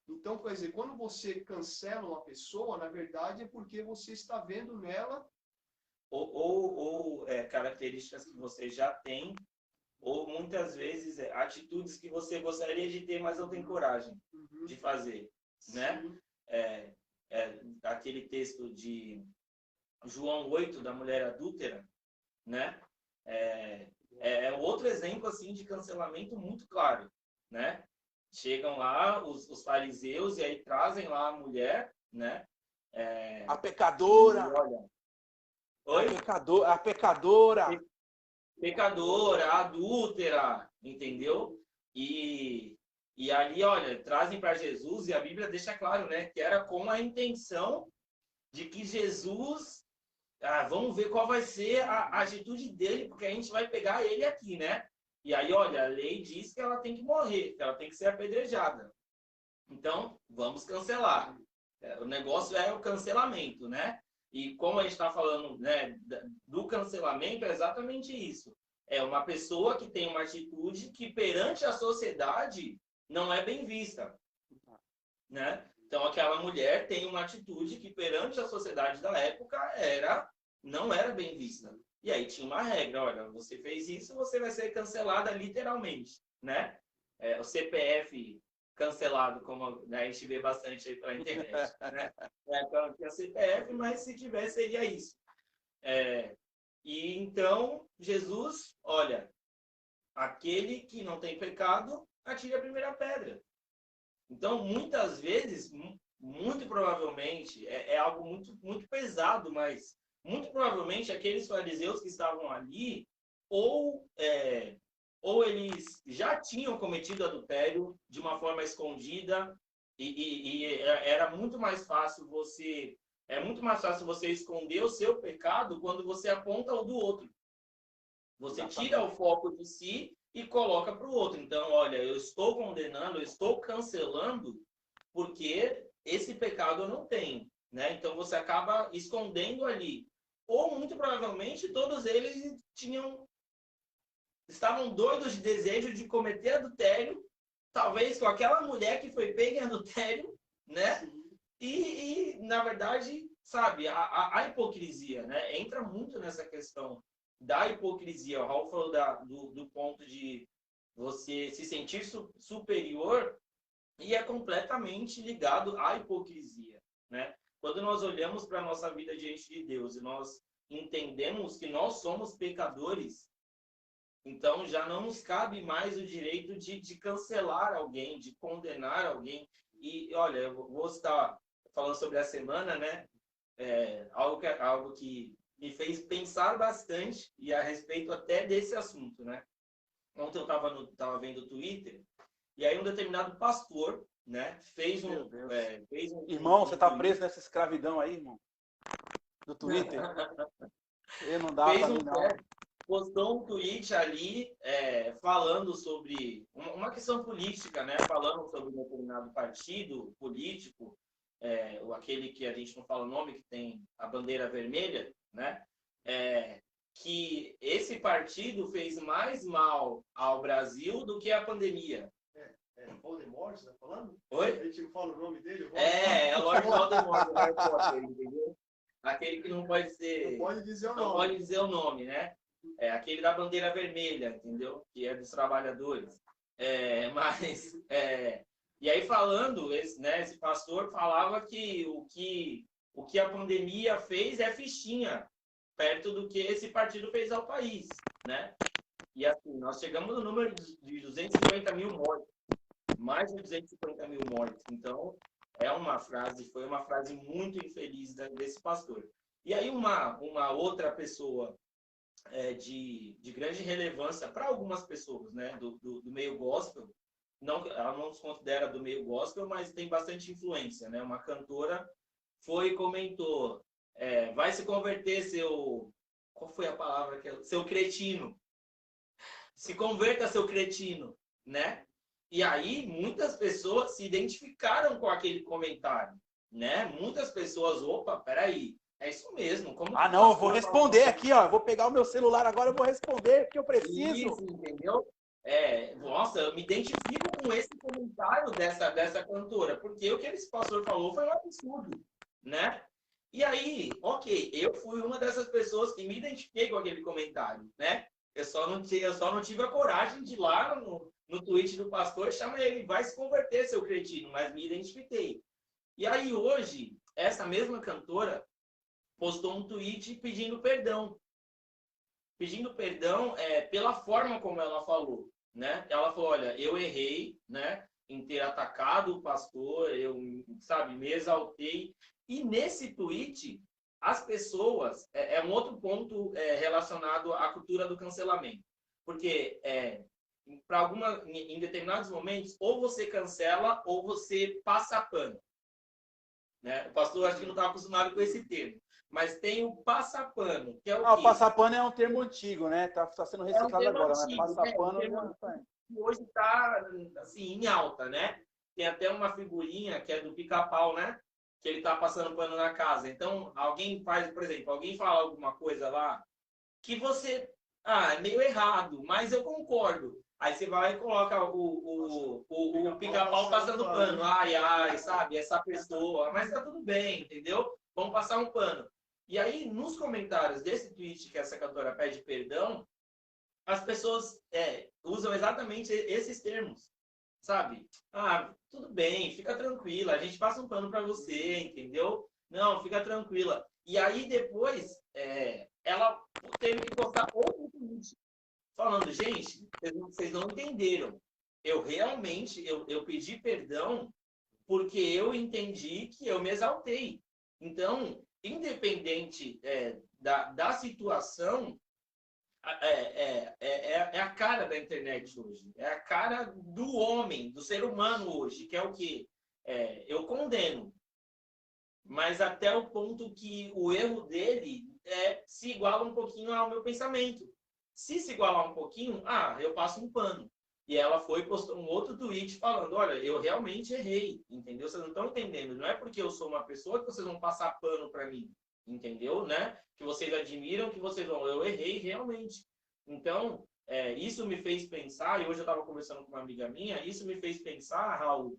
A: Então, quer dizer, quando você cancela uma pessoa, na verdade é porque você está vendo nela...
B: Ou características que você já tem, ou muitas vezes atitudes que você gostaria de ter, mas não tem coragem de fazer, né? Aquele texto de João 8, da mulher adúltera, né? Outro exemplo assim de cancelamento muito claro, né? Chegam lá os fariseus e aí trazem lá a mulher, né?
C: A pecadora.
B: E, olha,
C: a pecadora.
B: Pecadora, adúltera, entendeu? E ali, olha, trazem para Jesus e a Bíblia deixa claro, né? Que era com a intenção de que Jesus vamos ver qual vai ser a atitude dele, porque a gente vai pegar ele aqui, né? E aí, olha, a lei diz que ela tem que morrer, que ela tem que ser apedrejada. Então, vamos cancelar. O negócio é o cancelamento, né? E como a gente está falando, né, do cancelamento, é exatamente isso. É uma pessoa que tem uma atitude que perante a sociedade não é bem vista, né? Então, aquela mulher tem uma atitude que perante a sociedade da época não era bem vista. E aí tinha uma regra, olha, você fez isso, você vai ser cancelada literalmente, né? O CPF cancelado, como, né, a gente vê bastante aí pela internet, né? Então, tinha CPF, mas se tivesse, seria isso. E então, Jesus, olha, aquele que não tem pecado, atire a primeira pedra. Então, muitas vezes, muito provavelmente, é algo muito, muito pesado, mas muito provavelmente aqueles fariseus que estavam ali, ou eles já tinham cometido adultério de uma forma escondida, e era muito mais fácil você esconder o seu pecado quando você aponta o do outro. Você tira o foco de si e coloca para o outro. Então, olha, eu estou condenando, eu estou cancelando, porque esse pecado eu não tenho, né? Então, você acaba escondendo ali. Ou, muito provavelmente, todos eles estavam doidos de desejo de cometer adultério, talvez com aquela mulher que foi pega em adultério, né? E na verdade, sabe, a hipocrisia, né? Entra muito nessa questão da hipocrisia. O Raul falou do ponto de você se sentir superior, e é completamente ligado à hipocrisia, né? Quando nós olhamos para a nossa vida diante de Deus e nós entendemos que nós somos pecadores, então já não nos cabe mais o direito de cancelar alguém, de condenar alguém. E olha, eu vou estar falando sobre a semana, né? Algo que me fez pensar bastante e a respeito até desse assunto, né? Ontem eu estava vendo o Twitter e aí um determinado pastor, né, fez um
C: irmão, você tá preso nessa escravidão aí, irmão? Do Twitter? Eu não dá para mim, não.
B: Postou um tweet ali falando sobre uma questão política, né? Falando sobre um determinado partido político, aquele que a gente não fala o nome, que tem a bandeira vermelha, né? Que esse partido fez mais mal ao Brasil do que a pandemia.
A: Voldemort, você tá falando?
B: Oi?
A: A gente não fala o nome dele?
B: Lord Voldemort, do Harry Potter, entendeu? Aquele que não pode ser...
A: Não pode dizer o nome.
B: Não pode dizer o nome, né? Aquele da bandeira vermelha, entendeu? Que é dos trabalhadores. E aí falando, esse pastor falava que o que a pandemia fez é fichinha, perto do que esse partido fez ao país, né? E assim, nós chegamos no número de 250 mil mortos. Mais de 250 mil mortos. Então, foi uma frase muito infeliz desse pastor. E aí uma outra pessoa de grande relevância para algumas pessoas, né, do meio gospel, ela não se considera do meio gospel, mas tem bastante influência, né? Uma cantora foi e comentou, vai se converter qual foi a palavra seu cretino. Se converta, seu cretino, né? E aí muitas pessoas se identificaram com aquele comentário, né? Muitas pessoas, opa, peraí, é isso mesmo. Como
C: não, eu vou responder aqui, ó. Eu vou pegar o meu celular agora, eu vou responder, porque eu preciso.
B: Isso, entendeu? Nossa, eu me identifico com esse comentário dessa cantora, porque o que esse pastor falou foi um absurdo, né? E aí, ok, eu fui uma dessas pessoas que me identifiquei com aquele comentário, né? Eu só não tive a coragem de ir lá no tweet do pastor e chamar ele, vai se converter, seu cretino, mas me identifiquei. E aí hoje, essa mesma cantora postou um tweet pedindo perdão. Pedindo perdão pela forma como ela falou, né? Ela falou, olha, eu errei, né? Em ter atacado o pastor, eu, sabe, me exaltei. E nesse tweet, as pessoas... um outro ponto relacionado à cultura do cancelamento. Porque em determinados momentos, ou você cancela ou você passa pano. né? O pastor acho que não está acostumado com esse termo. Mas tem o passapano, que é o
C: Ah, o
B: quê?
C: passapano é um termo antigo, né? Tá sendo
B: É um
C: reciclado
B: termo
C: agora, mas
B: antigo, né?
C: passapano
B: Um termo
C: já...
B: antigo que hoje está assim, em alta, né? Tem até uma figurinha que é do Pica-Pau, né? Que ele está passando pano na casa. Então, alguém faz, por exemplo, alguém fala alguma coisa lá que você, é meio errado, mas eu concordo. Aí você vai e coloca o pica-pau passando pano. Ai, ai, sabe? Essa pessoa. Mas tá tudo bem, entendeu? Vamos passar um pano. E aí, nos comentários desse tweet que essa cantora pede perdão, as pessoas usam exatamente esses termos, sabe? Ah, tudo bem, fica tranquila, a gente passa um pano para você, entendeu? Não, fica tranquila. E aí depois ela teve que postar outro tweet falando, gente, vocês não entenderam. Eu realmente, eu pedi perdão porque eu entendi que eu me exaltei. Então, independente da situação, é a cara da internet hoje. É a cara do homem, do ser humano hoje, que é o quê? Eu condeno. Mas até o ponto que o erro dele se iguala um pouquinho ao meu pensamento. Se igualar um pouquinho, eu passo um pano. E ela foi e postou um outro tweet falando, olha, eu realmente errei, entendeu? Vocês não estão entendendo. Não é porque eu sou uma pessoa que vocês vão passar pano para mim, entendeu? Né? Que vocês admiram, que vocês vão... Eu errei realmente. Então, isso me fez pensar, e hoje eu estava conversando com uma amiga minha, isso me fez pensar, Raul,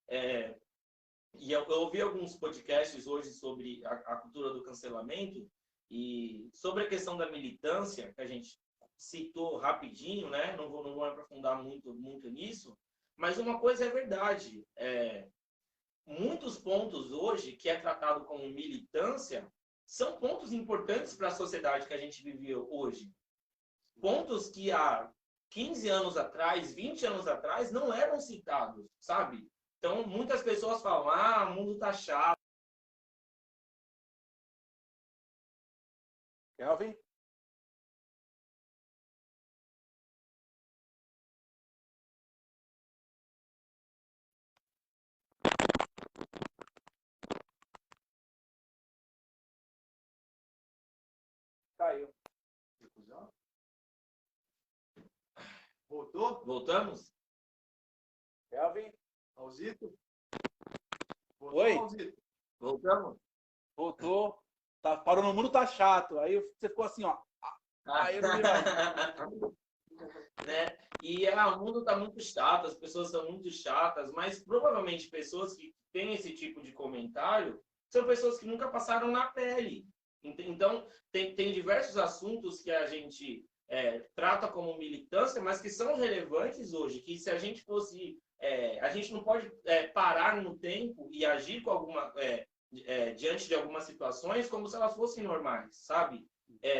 B: e eu ouvi alguns podcasts hoje sobre a cultura do cancelamento e sobre a questão da militância, que a gente citou rapidinho, né? Não vou aprofundar muito nisso, mas uma coisa é verdade. Muitos pontos hoje que é tratado como militância são pontos importantes para a sociedade que a gente vive hoje. Pontos que há 15 anos atrás, 20 anos atrás, não eram citados, sabe? Então, muitas pessoas falam, o mundo tá chato.
C: Kelvin? Caiu.
A: Voltou?
B: Voltamos?
C: Kelvin?
A: Raulzito? Voltou,
C: Oi?
A: Raulzito?
B: Voltamos?
C: Voltou. Parou no mundo, tá chato. Aí você ficou assim, ó. Aí eu não vi mais.
B: Né? E o mundo está muito chato, as pessoas são muito chatas, mas provavelmente pessoas que têm esse tipo de comentário são pessoas que nunca passaram na pele. Então, tem diversos assuntos que a gente trata como militância, mas que são relevantes hoje, que se a gente fosse... a gente não pode parar no tempo e agir com diante de algumas situações como se elas fossem normais, sabe?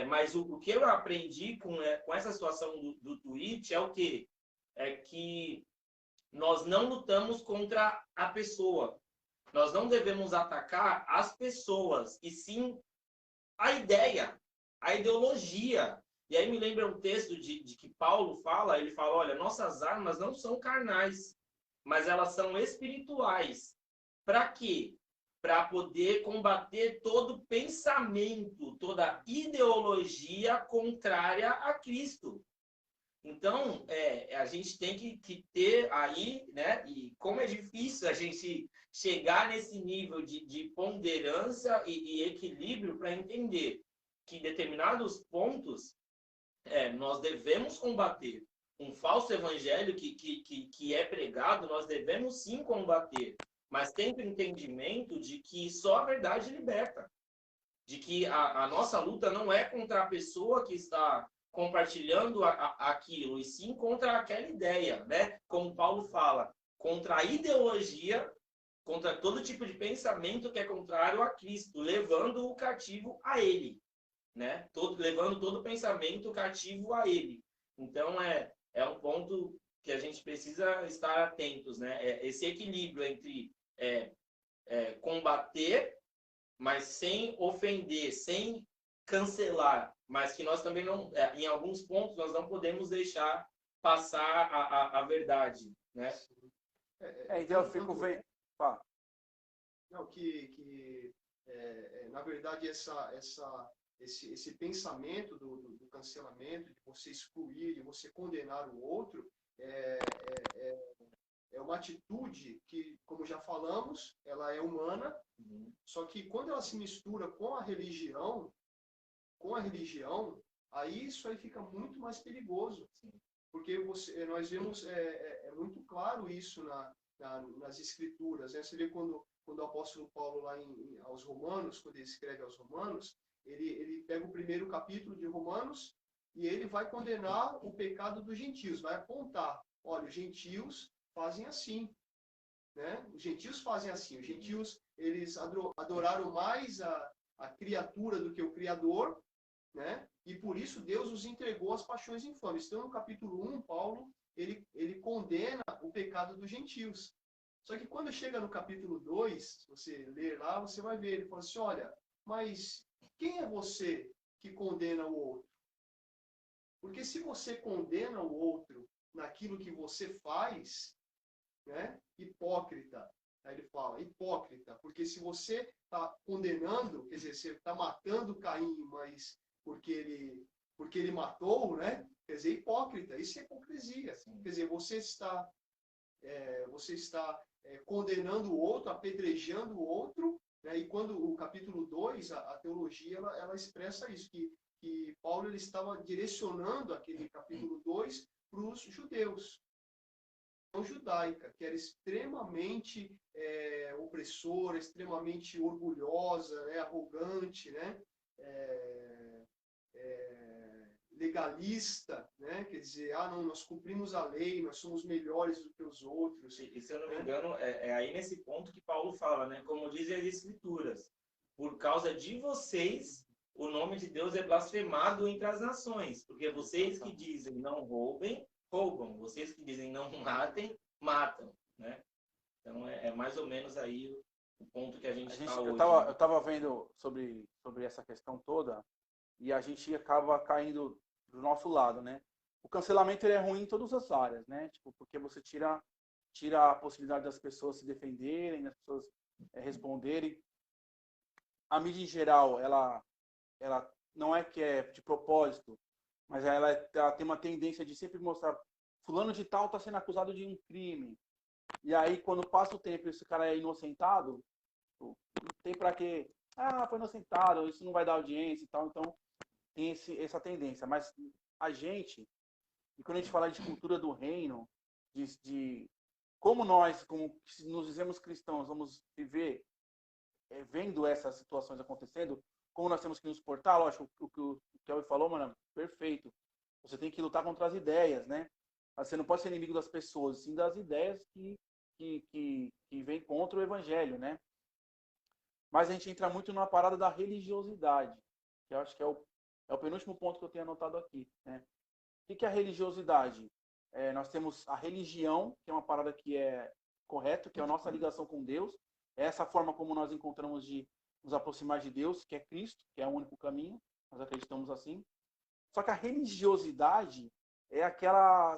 B: Mas o que eu aprendi com essa situação do tweet é o quê? É que nós não lutamos contra a pessoa. Nós não devemos atacar as pessoas, e sim a ideia, a ideologia. E aí me lembra um texto de que Paulo fala, ele fala, olha, nossas armas não são carnais, mas elas são espirituais. Para quê? Para poder combater todo pensamento, toda ideologia contrária a Cristo. Então, a gente tem que ter aí, né? E como é difícil a gente chegar nesse nível de ponderância e equilíbrio para entender que determinados pontos nós devemos combater. Um falso evangelho que é pregado, nós devemos sim combater, mas tendo entendimento de que só a verdade liberta. De que a nossa luta não é contra a pessoa que está compartilhando aquilo, e sim contra aquela ideia, né? Como Paulo fala, contra a ideologia, contra todo tipo de pensamento que é contrário a Cristo, levando o cativo a Ele, né? Levando todo pensamento cativo a Ele. Então, é um ponto que a gente precisa estar atentos, né? Esse equilíbrio entre combater, mas sem ofender, sem cancelar, mas que nós também não, em alguns pontos, nós não podemos deixar passar a verdade, né?
C: Então eu fico vendo...
A: Não, na verdade, esse pensamento do cancelamento, de você excluir, de você condenar o outro, é uma atitude que, como já falamos, ela é humana, só que quando ela se mistura com a religião, aí isso aí fica muito mais perigoso. Porque nós vemos, muito claro isso nas escrituras. Né? Você vê quando o apóstolo Paulo, lá aos Romanos, quando ele escreve aos Romanos, ele pega o primeiro capítulo de Romanos e ele vai condenar o pecado dos gentios, vai apontar, olha, os gentios fazem assim. Né? Os gentios fazem assim. Os gentios, eles adoraram mais a criatura do que o Criador, né? E por isso Deus os entregou às paixões infames. Então, no capítulo 1, Paulo, ele condena o pecado dos gentios. Só que quando chega no capítulo 2, se você ler lá, você vai ver, ele fala assim, olha, mas quem é você que condena o outro? Porque se você condena o outro naquilo que você faz, né? Hipócrita. Aí ele fala, hipócrita, porque se você está condenando, quer dizer, você está matando Caim, mas porque ele matou, né? Quer dizer, hipócrita, isso é hipocrisia. Quer dizer, você está condenando o outro, apedrejando o outro, né? E quando o capítulo 2, a teologia, ela expressa isso, que Paulo ele estava direcionando aquele capítulo 2 para os judeus. Judaica, que era extremamente opressora, extremamente orgulhosa, né, arrogante, né, legalista, né, quer dizer, não, nós cumprimos a lei, nós somos melhores do que os outros.
B: E se eu não me engano, é aí nesse ponto que Paulo fala, né, como dizem as Escrituras, por causa de vocês, o nome de Deus é blasfemado entre as nações, porque vocês que dizem não roubem, roubam, vocês que dizem não matem, matam, né? Então é mais ou menos aí o ponto que a gente está hoje.
C: Eu estava vendo sobre essa questão toda e a gente acaba caindo do nosso lado, né? O cancelamento ele é ruim em todas as áreas, né? Tipo, porque você tira a possibilidade das pessoas se defenderem, das pessoas responderem. A mídia em geral, ela não é que é de propósito, mas ela tem uma tendência de sempre mostrar fulano de tal está sendo acusado de um crime. E aí, quando passa o tempo e esse cara é inocentado, não tem para quê? Foi inocentado, isso não vai dar audiência e tal. Então, tem essa tendência. Mas a gente, e quando a gente fala de cultura do reino, de como nós, como nos dizemos cristãos, vamos viver vendo essas situações acontecendo, como nós temos que nos portar, lógico, o que o Kelvin falou, mano, perfeito. Você tem que lutar contra as ideias, né? Você não pode ser inimigo das pessoas, sim das ideias que vêm contra o evangelho, né? Mas a gente entra muito numa parada da religiosidade, que eu acho que é o penúltimo ponto que eu tenho anotado aqui, né? O que é a religiosidade? Nós temos a religião, que é uma parada que é correta, que é a nossa ligação com Deus. É essa forma como nós encontramos de nos aproximar de Deus, que é Cristo, que é o único caminho. Nós acreditamos assim. Só que a religiosidade é aquela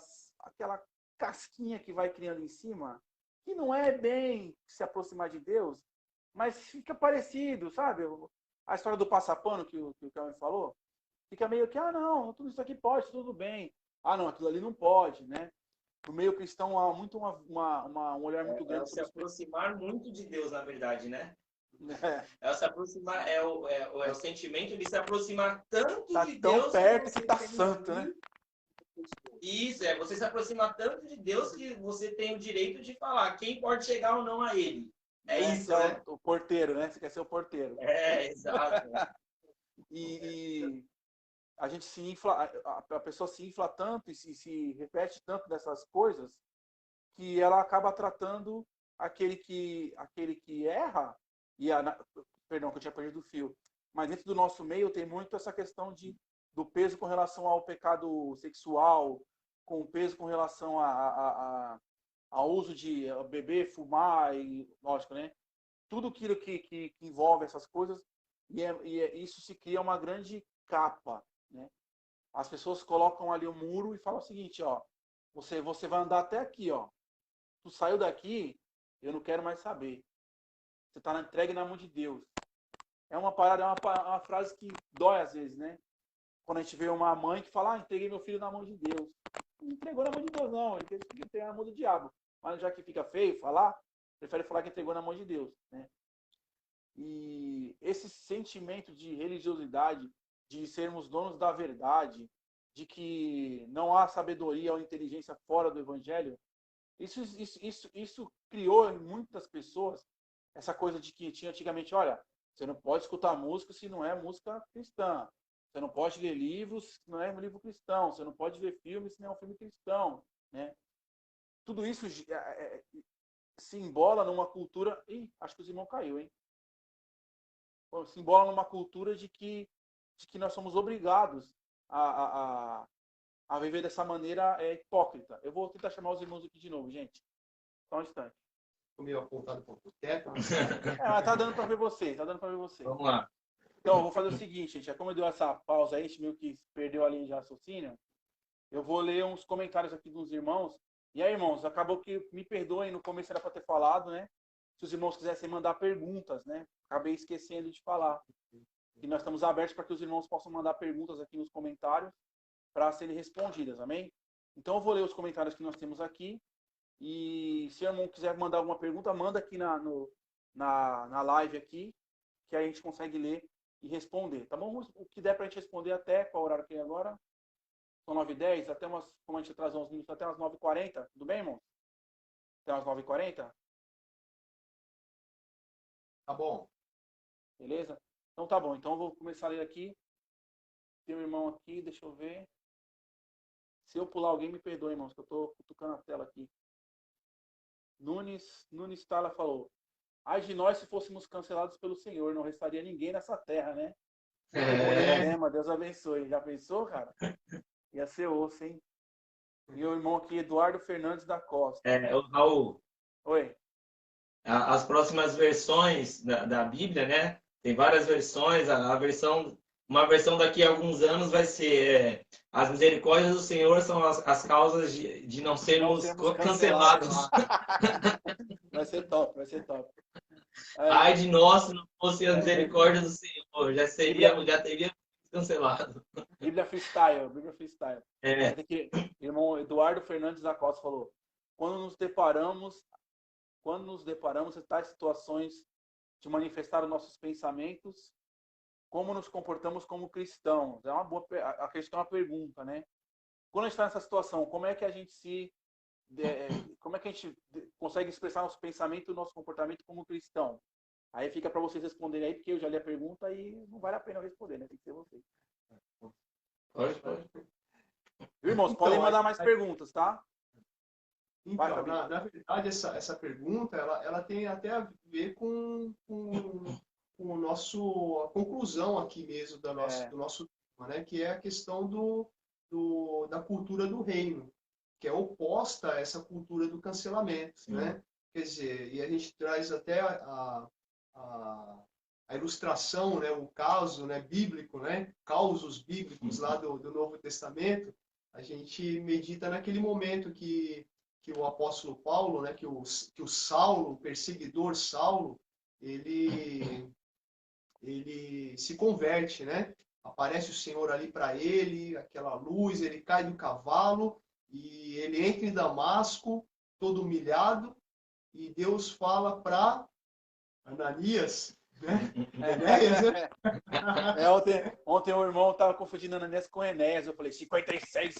C: casquinha que vai criando em cima, que não é bem se aproximar de Deus, mas fica parecido, sabe? A história do passapano que o Kelvin falou, fica meio que, não, tudo isso aqui pode, tudo bem. Não, aquilo ali não pode, né? No meio cristão há muito um olhar muito grande.
B: Se aproximar muito de Deus, na verdade, né?
C: Se
B: aproximar, é o sentimento de se aproximar tanto de Deus.
C: Tão perto que tá santo, né?
B: Isso, você se aproxima tanto de Deus que você tem o direito de falar quem pode chegar ou não a Ele. Isso, né?
C: O porteiro, né? Você quer ser o porteiro.
B: Exato.
C: E a gente se infla, a pessoa se infla tanto e se repete tanto dessas coisas que ela acaba tratando aquele que erra, perdão, que eu tinha perdido o fio, mas dentro do nosso meio tem muito essa questão do peso com relação ao pecado sexual, com o peso com relação ao uso de beber, fumar e, lógico, né? Tudo aquilo que envolve essas coisas isso se cria uma grande capa, né? As pessoas colocam ali um muro e falam o seguinte, ó, você vai andar até aqui, ó. Tu saiu daqui, eu não quero mais saber. você está entregue na mão de Deus. É uma parada, uma frase que dói às vezes, né? Quando a gente vê uma mãe que fala, entreguei meu filho na mão de Deus. Não entregou na mão de Deus, não. Ele teve que entregar na mão do diabo. Mas já que fica feio falar, prefere falar que entregou na mão de Deus, né? E esse sentimento de religiosidade, de sermos donos da verdade, de que não há sabedoria ou inteligência fora do Evangelho, isso criou em muitas pessoas essa coisa de que tinha antigamente, olha, você não pode escutar música se não é música cristã. Você não pode ler livros se não é um livro cristão. Você não pode ver filmes se não é um filme cristão, né? Tudo isso se embola numa cultura... Ih, acho que o irmão caiu, hein? Se embola numa cultura de que nós somos obrigados a viver dessa maneira hipócrita. Eu vou tentar chamar os irmãos aqui de novo, gente. Só um instante.
A: Estou meio apontado para o teto.
C: Mas tá dando para ver vocês,
B: Vamos lá.
C: Então, eu vou fazer o seguinte, gente. Como eu dei essa pausa aí, a gente meio que perdeu a linha de raciocínio, eu vou ler uns comentários aqui dos irmãos. E aí, irmãos, acabou que, me perdoem, no começo era para ter falado, né? Se os irmãos quisessem mandar perguntas, né? Acabei esquecendo de falar. E nós estamos abertos para que os irmãos possam mandar perguntas aqui nos comentários para serem respondidas, amém? Então, eu vou ler os comentários que nós temos aqui. E se o irmão quiser mandar alguma pergunta, manda aqui na live aqui, que aí a gente consegue ler e responder, tá bom? O que der para a gente responder até, qual horário que é agora? São 9h10, até umas, como a gente atrasou uns minutos, até umas 9h40, tudo bem, irmão? Até umas 9h40?
A: Tá bom.
C: Beleza? Então tá bom, então eu vou começar a ler aqui. Tem um irmão aqui, deixa eu ver. Se eu pular alguém, me perdoe, irmãos, que eu tô cutucando a tela aqui. Nunes Tala falou: ai de nós se fôssemos cancelados pelo Senhor, não restaria ninguém nessa terra, né? Mas Deus abençoe. Já pensou, cara? Ia ser osso, hein? E o irmão aqui, Eduardo Fernandes da Costa.
B: O Raul.
C: Oi.
B: As próximas versões da Bíblia, né? Tem várias versões. Uma versão daqui a alguns anos vai ser as misericórdias do Senhor são as causas de não sermos cancelados.
C: Vai ser top, vai ser top.
B: Ai de nós se não fosse a misericórdia do Senhor, já teria cancelado.
C: Bíblia freestyle. Irmão Eduardo Fernandes da Costa falou: quando nos deparamos em tais situações de manifestar os nossos pensamentos, como nos comportamos como cristãos? É uma boa, a questão é uma pergunta, né? Quando a gente está nessa situação, como é que a gente consegue expressar nosso pensamento e nosso comportamento como cristão? Aí fica para vocês responderem aí, porque eu já li a pergunta e não vale a pena eu responder, né? Tem que ser vocês.
B: Pode.
C: Irmãos, podem mandar mais perguntas, tá?
A: Então, na verdade, essa pergunta, ela tem até a ver com a conclusão aqui mesmo do nosso tema, né? Que é a questão da cultura do reino, que é oposta a essa cultura do cancelamento, né? Quer dizer, e a gente traz até a ilustração, né? O caso, né? Bíblico, né? Causos bíblicos lá do Novo Testamento. A gente medita naquele momento que o apóstolo Paulo, né? Que o Saulo, o perseguidor Saulo, ele se converte, né? Aparece o Senhor ali para ele, aquela luz, ele cai do cavalo e ele entra em Damasco, todo humilhado, e Deus fala para Ananias, né? Enéas, né?
C: Ontem o irmão estava confundindo Ananias com Enéas. Eu falei 56.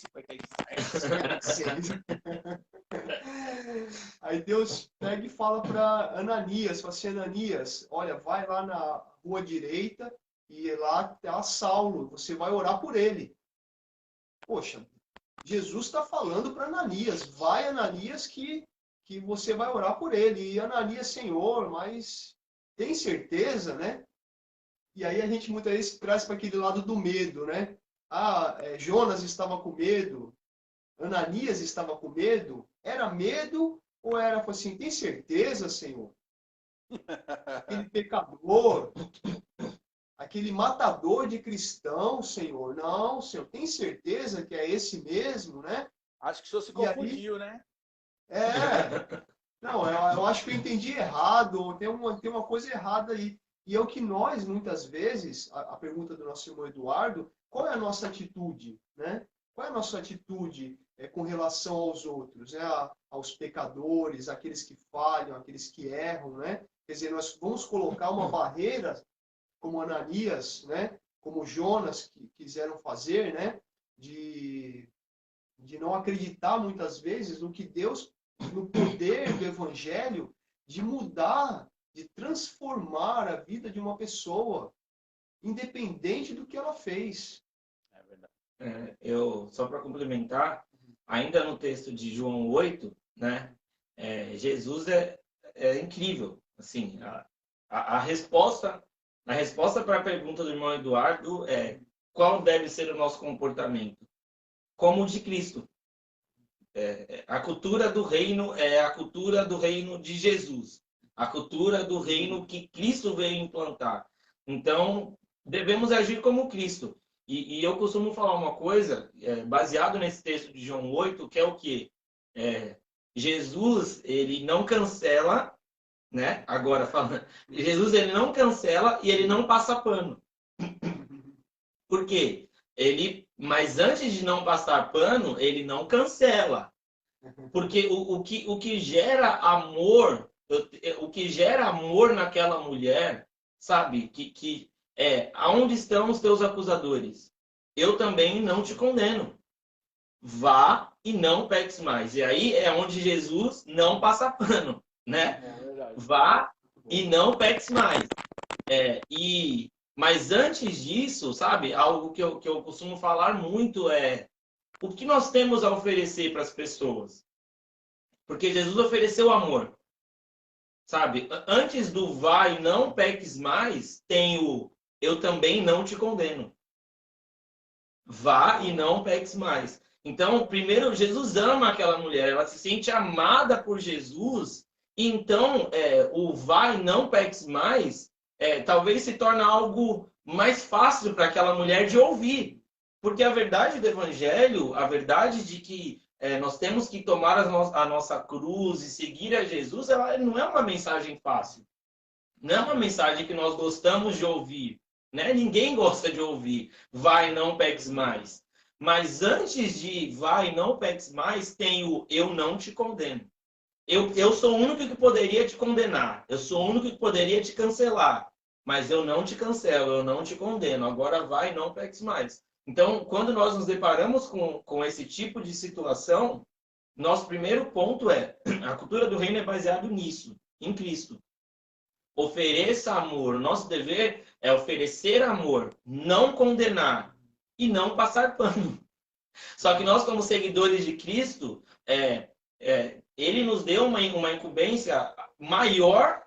A: Aí Deus pega e fala para Ananias, fala assim: Ananias, olha, vai lá na rua direita e lá está Saulo, você vai orar por ele. Poxa, Jesus está falando para Ananias, vai Ananias que você vai orar por ele. E Ananias, Senhor, mas tem certeza, né? E aí a gente muitas vezes traz para aquele lado do medo, né? Jonas estava com medo, Ananias estava com medo. Era medo ou era assim, tem certeza, Senhor? Aquele pecador, aquele matador de cristãos, Senhor. Não, Senhor, tem certeza que é esse mesmo, né?
C: Acho que o senhor se confundiu, né?
A: Não, é Então, acho que eu entendi errado, ou tem uma coisa errada aí. E é o que nós, muitas vezes, a pergunta do nosso irmão Eduardo, qual é a nossa atitude, né? Qual é a nossa atitude com relação aos outros, né? Aos pecadores, aqueles que falham, aqueles que erram, né? Quer dizer, nós vamos colocar uma barreira, como Ananias, né? Como Jonas, que quiseram fazer, né? De não acreditar, muitas vezes, no que Deus, no poder do Evangelho, de mudar, de transformar a vida de uma pessoa, independente do que ela fez.
C: É verdade.
B: Só para complementar, ainda no texto de João 8, né, Jesus é incrível. Assim, a resposta para a pergunta do irmão Eduardo é: qual deve ser o nosso comportamento? Como o de Cristo. A cultura do reino é a cultura do reino de Jesus. A cultura do reino que Cristo veio implantar. Então, devemos agir como Cristo. E eu costumo falar uma coisa, baseado nesse texto de João 8, que é o quê? Jesus, ele não cancela, né? Agora falando, Jesus, ele não cancela e ele não passa pano. Por quê? Mas antes de não passar pano, ele não cancela. Porque o que gera amor, o que gera amor naquela mulher, sabe? Aonde estão os teus acusadores? Eu também não te condeno. Vá e não peques mais. E aí é onde Jesus não passa pano, né? Vá e não peques mais. Mas antes disso, sabe? Algo que eu costumo falar muito é: o que nós temos a oferecer para as pessoas? Porque Jesus ofereceu amor. Sabe? Antes do vá e não peques mais, tem o eu também não te condeno. Vá e não peques mais. Então, primeiro, Jesus ama aquela mulher, ela se sente amada por Jesus. Então, o vá e não peques mais, talvez se torne algo mais fácil para aquela mulher de ouvir. Porque a verdade do Evangelho, a verdade de que nós temos que tomar a nossa cruz e seguir a Jesus, ela não é uma mensagem fácil. Não é uma mensagem que nós gostamos de ouvir. Né? Ninguém gosta de ouvir vai e não peques mais. Mas antes de vai e não peques mais, tem o eu não te condeno. Eu sou o único que poderia te condenar. Eu sou o único que poderia te cancelar. Mas eu não te cancelo, eu não te condeno. Agora vai e não peques mais. Então, quando nós nos deparamos com esse tipo de situação, nosso primeiro ponto a cultura do reino é baseado nisso, em Cristo. Ofereça amor. Nosso dever é oferecer amor, não condenar e não passar pano. Só que nós, como seguidores de Cristo, ele nos deu uma incumbência maior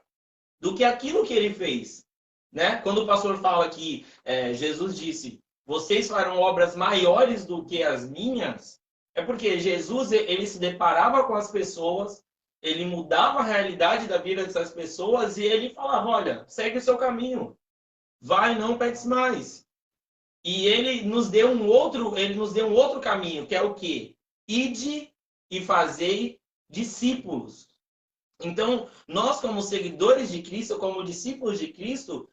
B: do que aquilo que ele fez. Né? Quando o pastor fala que Jesus disse: vocês farão obras maiores do que as minhas, é porque Jesus ele se deparava com as pessoas, ele mudava a realidade da vida dessas pessoas e ele falava: olha, segue o seu caminho, vai, não peques mais. E ele nos deu um outro caminho, que é o quê? Ide e fazei discípulos. Então, nós como seguidores de Cristo, como discípulos de Cristo,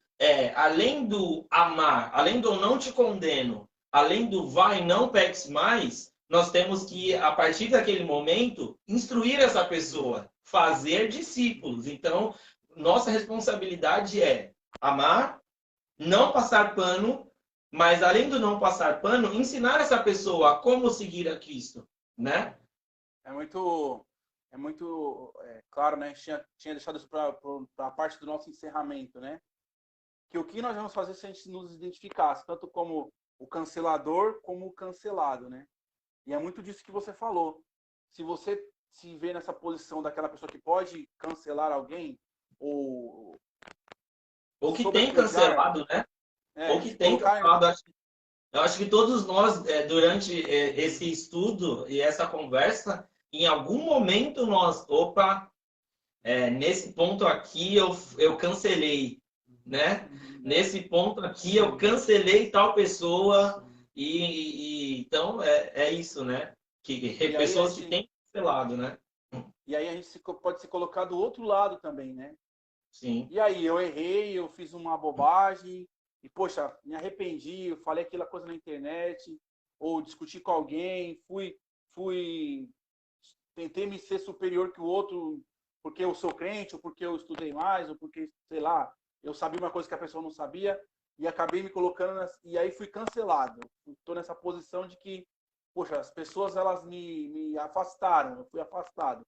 B: além do amar, além do não te condeno, além do vai, não peques mais, nós temos que, a partir daquele momento, instruir essa pessoa, fazer discípulos. Então, nossa responsabilidade é amar, não passar pano, mas além do não passar pano, ensinar essa pessoa a como seguir a Cristo, né?
C: É muito claro, né? Tinha deixado isso para a parte do nosso encerramento, né? Que o que nós vamos fazer se a gente nos identificasse, tanto como o cancelador, como o cancelado, né? E é muito disso que você falou. Se você se vê nessa posição daquela pessoa que pode cancelar alguém, ou
B: que tem cancelado, né? Ou que tem cancelado. Eu acho que todos nós, durante esse estudo e essa conversa, em algum momento nós, nesse ponto aqui eu cancelei, né? Nesse ponto aqui eu cancelei tal pessoa então é isso, né? Que pessoas que têm cancelado, né?
C: E aí a gente pode se colocar do outro lado também, né?
B: Sim.
C: E aí eu errei, eu fiz uma bobagem, e poxa, me arrependi, eu falei aquela coisa na internet, ou discuti com alguém, tentei me ser superior que o outro porque eu sou crente, ou porque eu estudei mais, ou porque, sei lá, eu sabia uma coisa que a pessoa não sabia, e acabei me colocando, e aí fui cancelado. Estou nessa posição de que, poxa, as pessoas, elas me afastaram, eu fui afastado.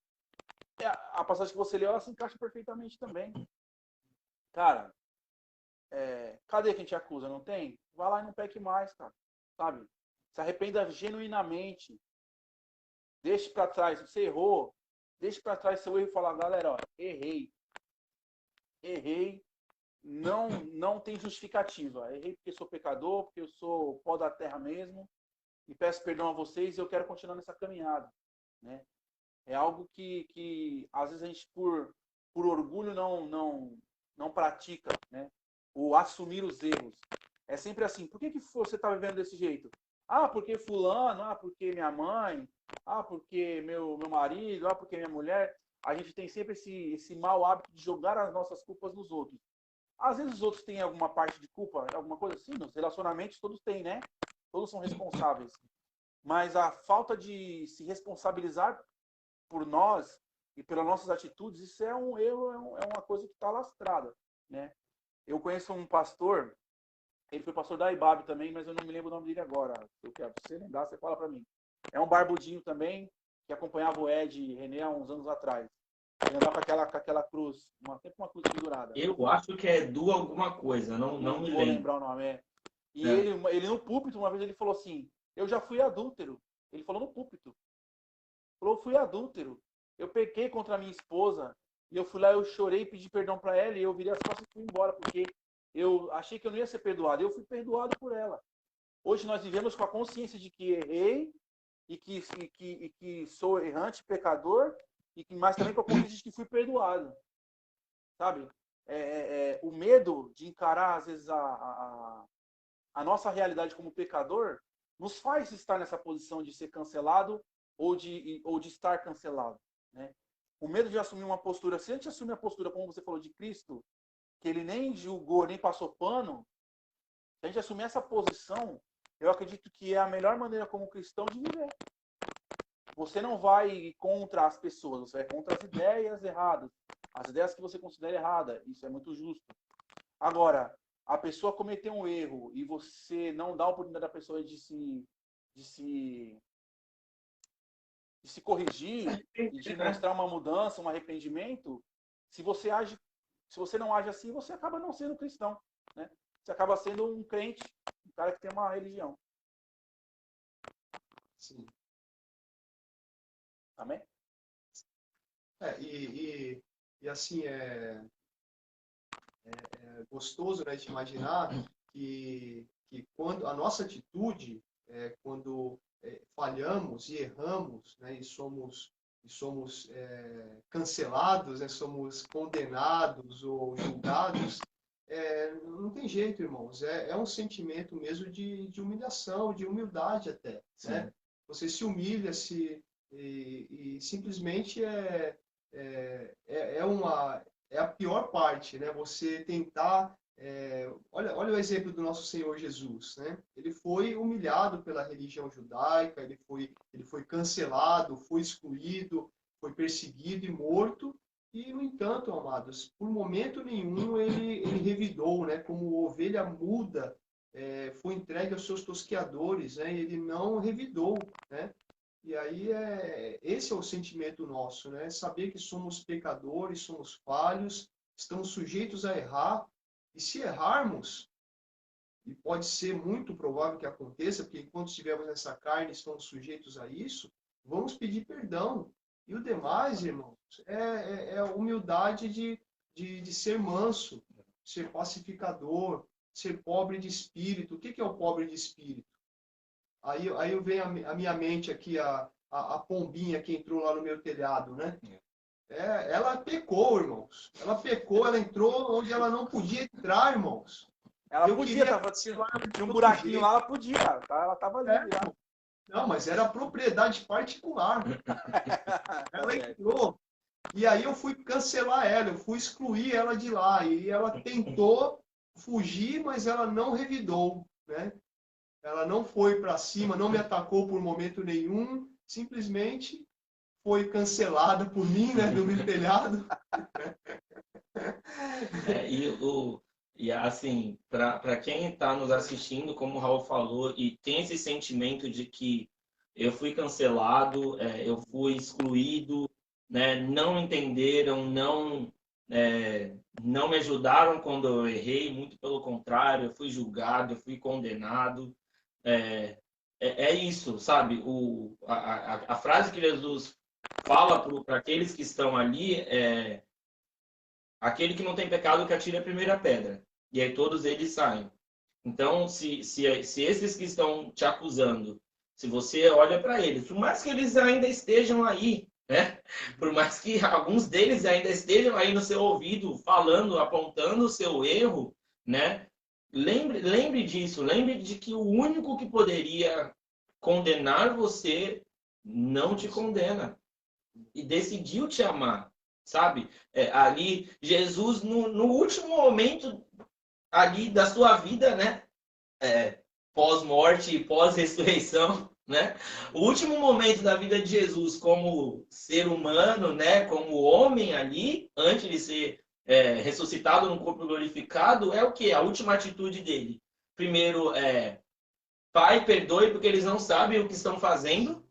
C: A passagem que você leu, ela se encaixa perfeitamente também. Cara, cadê quem te acusa? Não tem? Vai lá e não peque mais, cara. Sabe? Se arrependa genuinamente. Deixe para trás. Se você errou, deixe para trás seu erro e fala, galera, ó, errei. Errei. Não tem justificativa. Errei porque sou pecador, porque eu sou pó da terra mesmo. E peço perdão a vocês e eu quero continuar nessa caminhada. Né? É algo que às vezes a gente, por orgulho, não pratica, né? O assumir os erros. É sempre assim, por que você está vivendo desse jeito? Ah, porque fulano, porque minha mãe, porque meu marido, porque minha mulher. A gente tem sempre esse mau hábito de jogar as nossas culpas nos outros. Às vezes os outros têm alguma parte de culpa, alguma coisa assim, nos relacionamentos todos têm, né? Todos são responsáveis. Mas a falta de se responsabilizar por nós e pelas nossas atitudes, isso é um erro, é uma coisa que está lastrada, né? Eu conheço um pastor, ele foi pastor da IBAB também, mas eu não me lembro o nome dele agora. Se você lembrar, você fala para mim. É um barbudinho também, que acompanhava o Ed e René há uns anos atrás. Ele andava com aquela cruz, sempre uma cruz pendurada.
B: Eu acho que é Edu alguma coisa, não me
C: vou
B: lembro.
C: lembrar o nome. E ele no púlpito, uma vez ele falou assim, eu já fui adúltero. Ele falou no púlpito. Falou, fui adúltero. Eu pequei contra a minha esposa. E eu fui lá, eu chorei, pedi perdão para ela. E eu virei as costas e fui embora. Porque eu achei que eu não ia ser perdoado. Eu fui perdoado por ela. Hoje nós vivemos com a consciência de que errei. E que sou errante, pecador. Mas também com a consciência de que fui perdoado. Sabe? O medo de encarar, às vezes, a nossa realidade como pecador nos faz estar nessa posição de ser cancelado ou de estar cancelado, né? O medo de assumir uma postura, se a gente assumir a postura, como você falou, de Cristo, que ele nem julgou, nem passou pano, se a gente assumir essa posição, eu acredito que é a melhor maneira como cristão de viver. Você não vai contra as pessoas, você vai contra as ideias erradas, as ideias que você considera erradas, isso é muito justo. Agora, a pessoa cometeu um erro e você não dá a oportunidade da pessoa de se corrigir e de mostrar uma mudança, um arrependimento, se você não age assim, você acaba não sendo cristão, né? Você acaba sendo um crente, um cara que tem uma religião.
A: Sim.
C: Amém?
A: E assim, é gostoso, né, de imaginar que quando a nossa atitude, quando falhamos e erramos, né, e somos cancelados, né, somos condenados ou julgados, não tem jeito, irmãos. É um sentimento mesmo de humilhação, de humildade até. Né? Você se humilha e simplesmente é a pior parte, né? Você tentar... olha o exemplo do nosso Senhor Jesus, né? Ele foi humilhado pela religião judaica, ele foi cancelado, foi excluído, foi perseguido e morto, e, no entanto, amados, por momento nenhum ele revidou, né? Como ovelha muda, foi entregue aos seus tosqueadores, né? Ele não revidou, né? E aí esse é o sentimento nosso, né? Saber que somos pecadores, somos falhos, estamos sujeitos a errar. E se errarmos, e pode ser muito provável que aconteça, porque enquanto estivermos nessa carne, estamos sujeitos a isso, vamos pedir perdão. E o demais, irmãos, é a humildade de ser manso, ser pacificador, ser pobre de espírito. O que é o pobre de espírito? Aí vem a minha mente aqui, a pombinha que entrou lá no meu telhado, né? Ela pecou, irmãos. Ela pecou, ela entrou onde ela não podia entrar, irmãos.
C: Ela podia, tinha um buraquinho lá, ela podia. Ela estava ali.
A: Não, mas era propriedade particular. Ela entrou E aí eu fui cancelar ela, eu fui excluir ela de lá. E ela tentou fugir, mas ela não revidou, né? Ela não foi para cima, não me atacou por momento nenhum, simplesmente foi cancelada por mim, né, no meu telhado.
B: E assim, para quem está nos assistindo, como o Raul falou, e tem esse sentimento de que eu fui cancelado, eu fui excluído, né, não entenderam, não me ajudaram quando eu errei, muito pelo contrário, eu fui julgado, eu fui condenado. É isso, sabe? A frase que Jesus fala para aqueles que estão ali é: aquele que não tem pecado que atire a primeira pedra. E aí todos eles saem. Então, se esses que estão te acusando, se você olha para eles, por mais que eles ainda estejam aí, né? Por mais que alguns deles ainda estejam aí no seu ouvido, falando, apontando o seu erro, né? Lembre disso, lembre de que o único que poderia condenar você não te condena e decidiu te amar, sabe? Ali, Jesus, no último momento ali da sua vida, né? Pós-morte e pós-ressurreição, né? O último momento da vida de Jesus como ser humano, né? Como homem ali, antes de ser ressuscitado no corpo glorificado, é o quê? A última atitude dele. Primeiro, Pai, perdoe porque eles não sabem o que estão fazendo.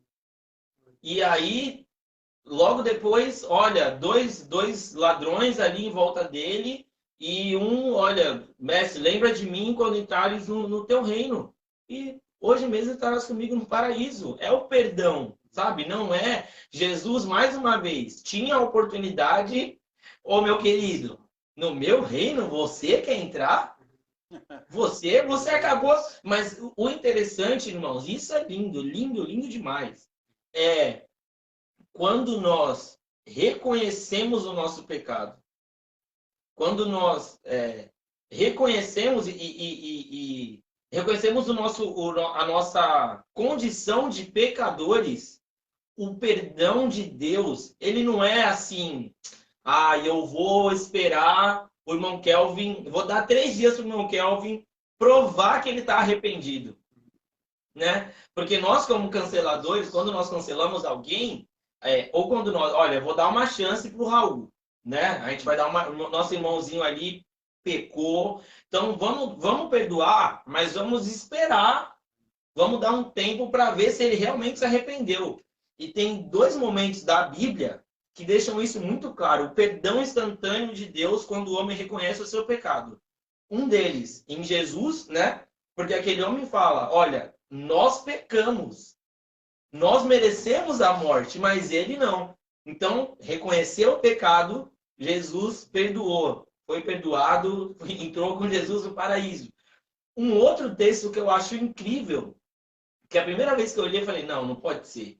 B: E aí, logo depois, olha, dois ladrões ali em volta dele e olha, mestre, lembra de mim quando entrares no teu reino. E hoje mesmo estarás comigo no paraíso. É o perdão, sabe? Não é Jesus, mais uma vez, tinha a oportunidade, ô meu querido, no meu reino você quer entrar? Você acabou. Mas o interessante, irmãos, isso é lindo, lindo, lindo demais. Quando nós reconhecemos o nosso pecado, quando nós reconhecemos e reconhecemos a nossa condição de pecadores, o perdão de Deus, ele não é assim, eu vou esperar o irmão Kelvin, vou dar 3 dias para o irmão Kelvin provar que ele está arrependido, né? Porque nós, como canceladores, quando nós cancelamos alguém, ou quando nós, olha, eu vou dar uma chance para o Raul, né? A gente vai dar nosso irmãozinho ali pecou, então vamos perdoar, mas vamos esperar, vamos dar um tempo para ver se ele realmente se arrependeu. E tem 2 momentos da Bíblia que deixam isso muito claro: o perdão instantâneo de Deus quando o homem reconhece o seu pecado. Um deles em Jesus, né? Porque aquele homem fala: olha, nós pecamos. Nós merecemos a morte, mas ele não. Então, reconheceu o pecado, Jesus perdoou. Foi perdoado, entrou com Jesus no paraíso. Um outro texto que eu acho incrível, que a primeira vez que eu olhei, eu falei, não pode ser.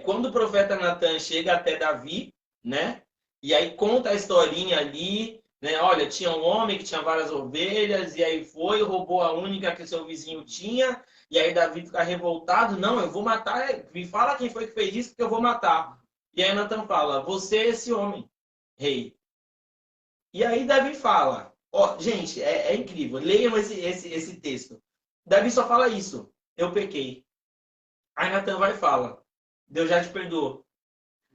B: Quando o profeta Natan chega até Davi, né? E aí conta a historinha ali, né? Olha, tinha um homem que tinha várias ovelhas, e aí roubou a única que seu vizinho tinha, e aí Davi fica revoltado, não, eu vou matar, me fala quem foi que fez isso, porque eu vou matar. E aí Natan fala, você é esse homem, rei. E aí Davi fala, gente, é incrível, leiam esse texto. Davi só fala isso, eu pequei. Aí Natan vai e fala, Deus já te perdoou.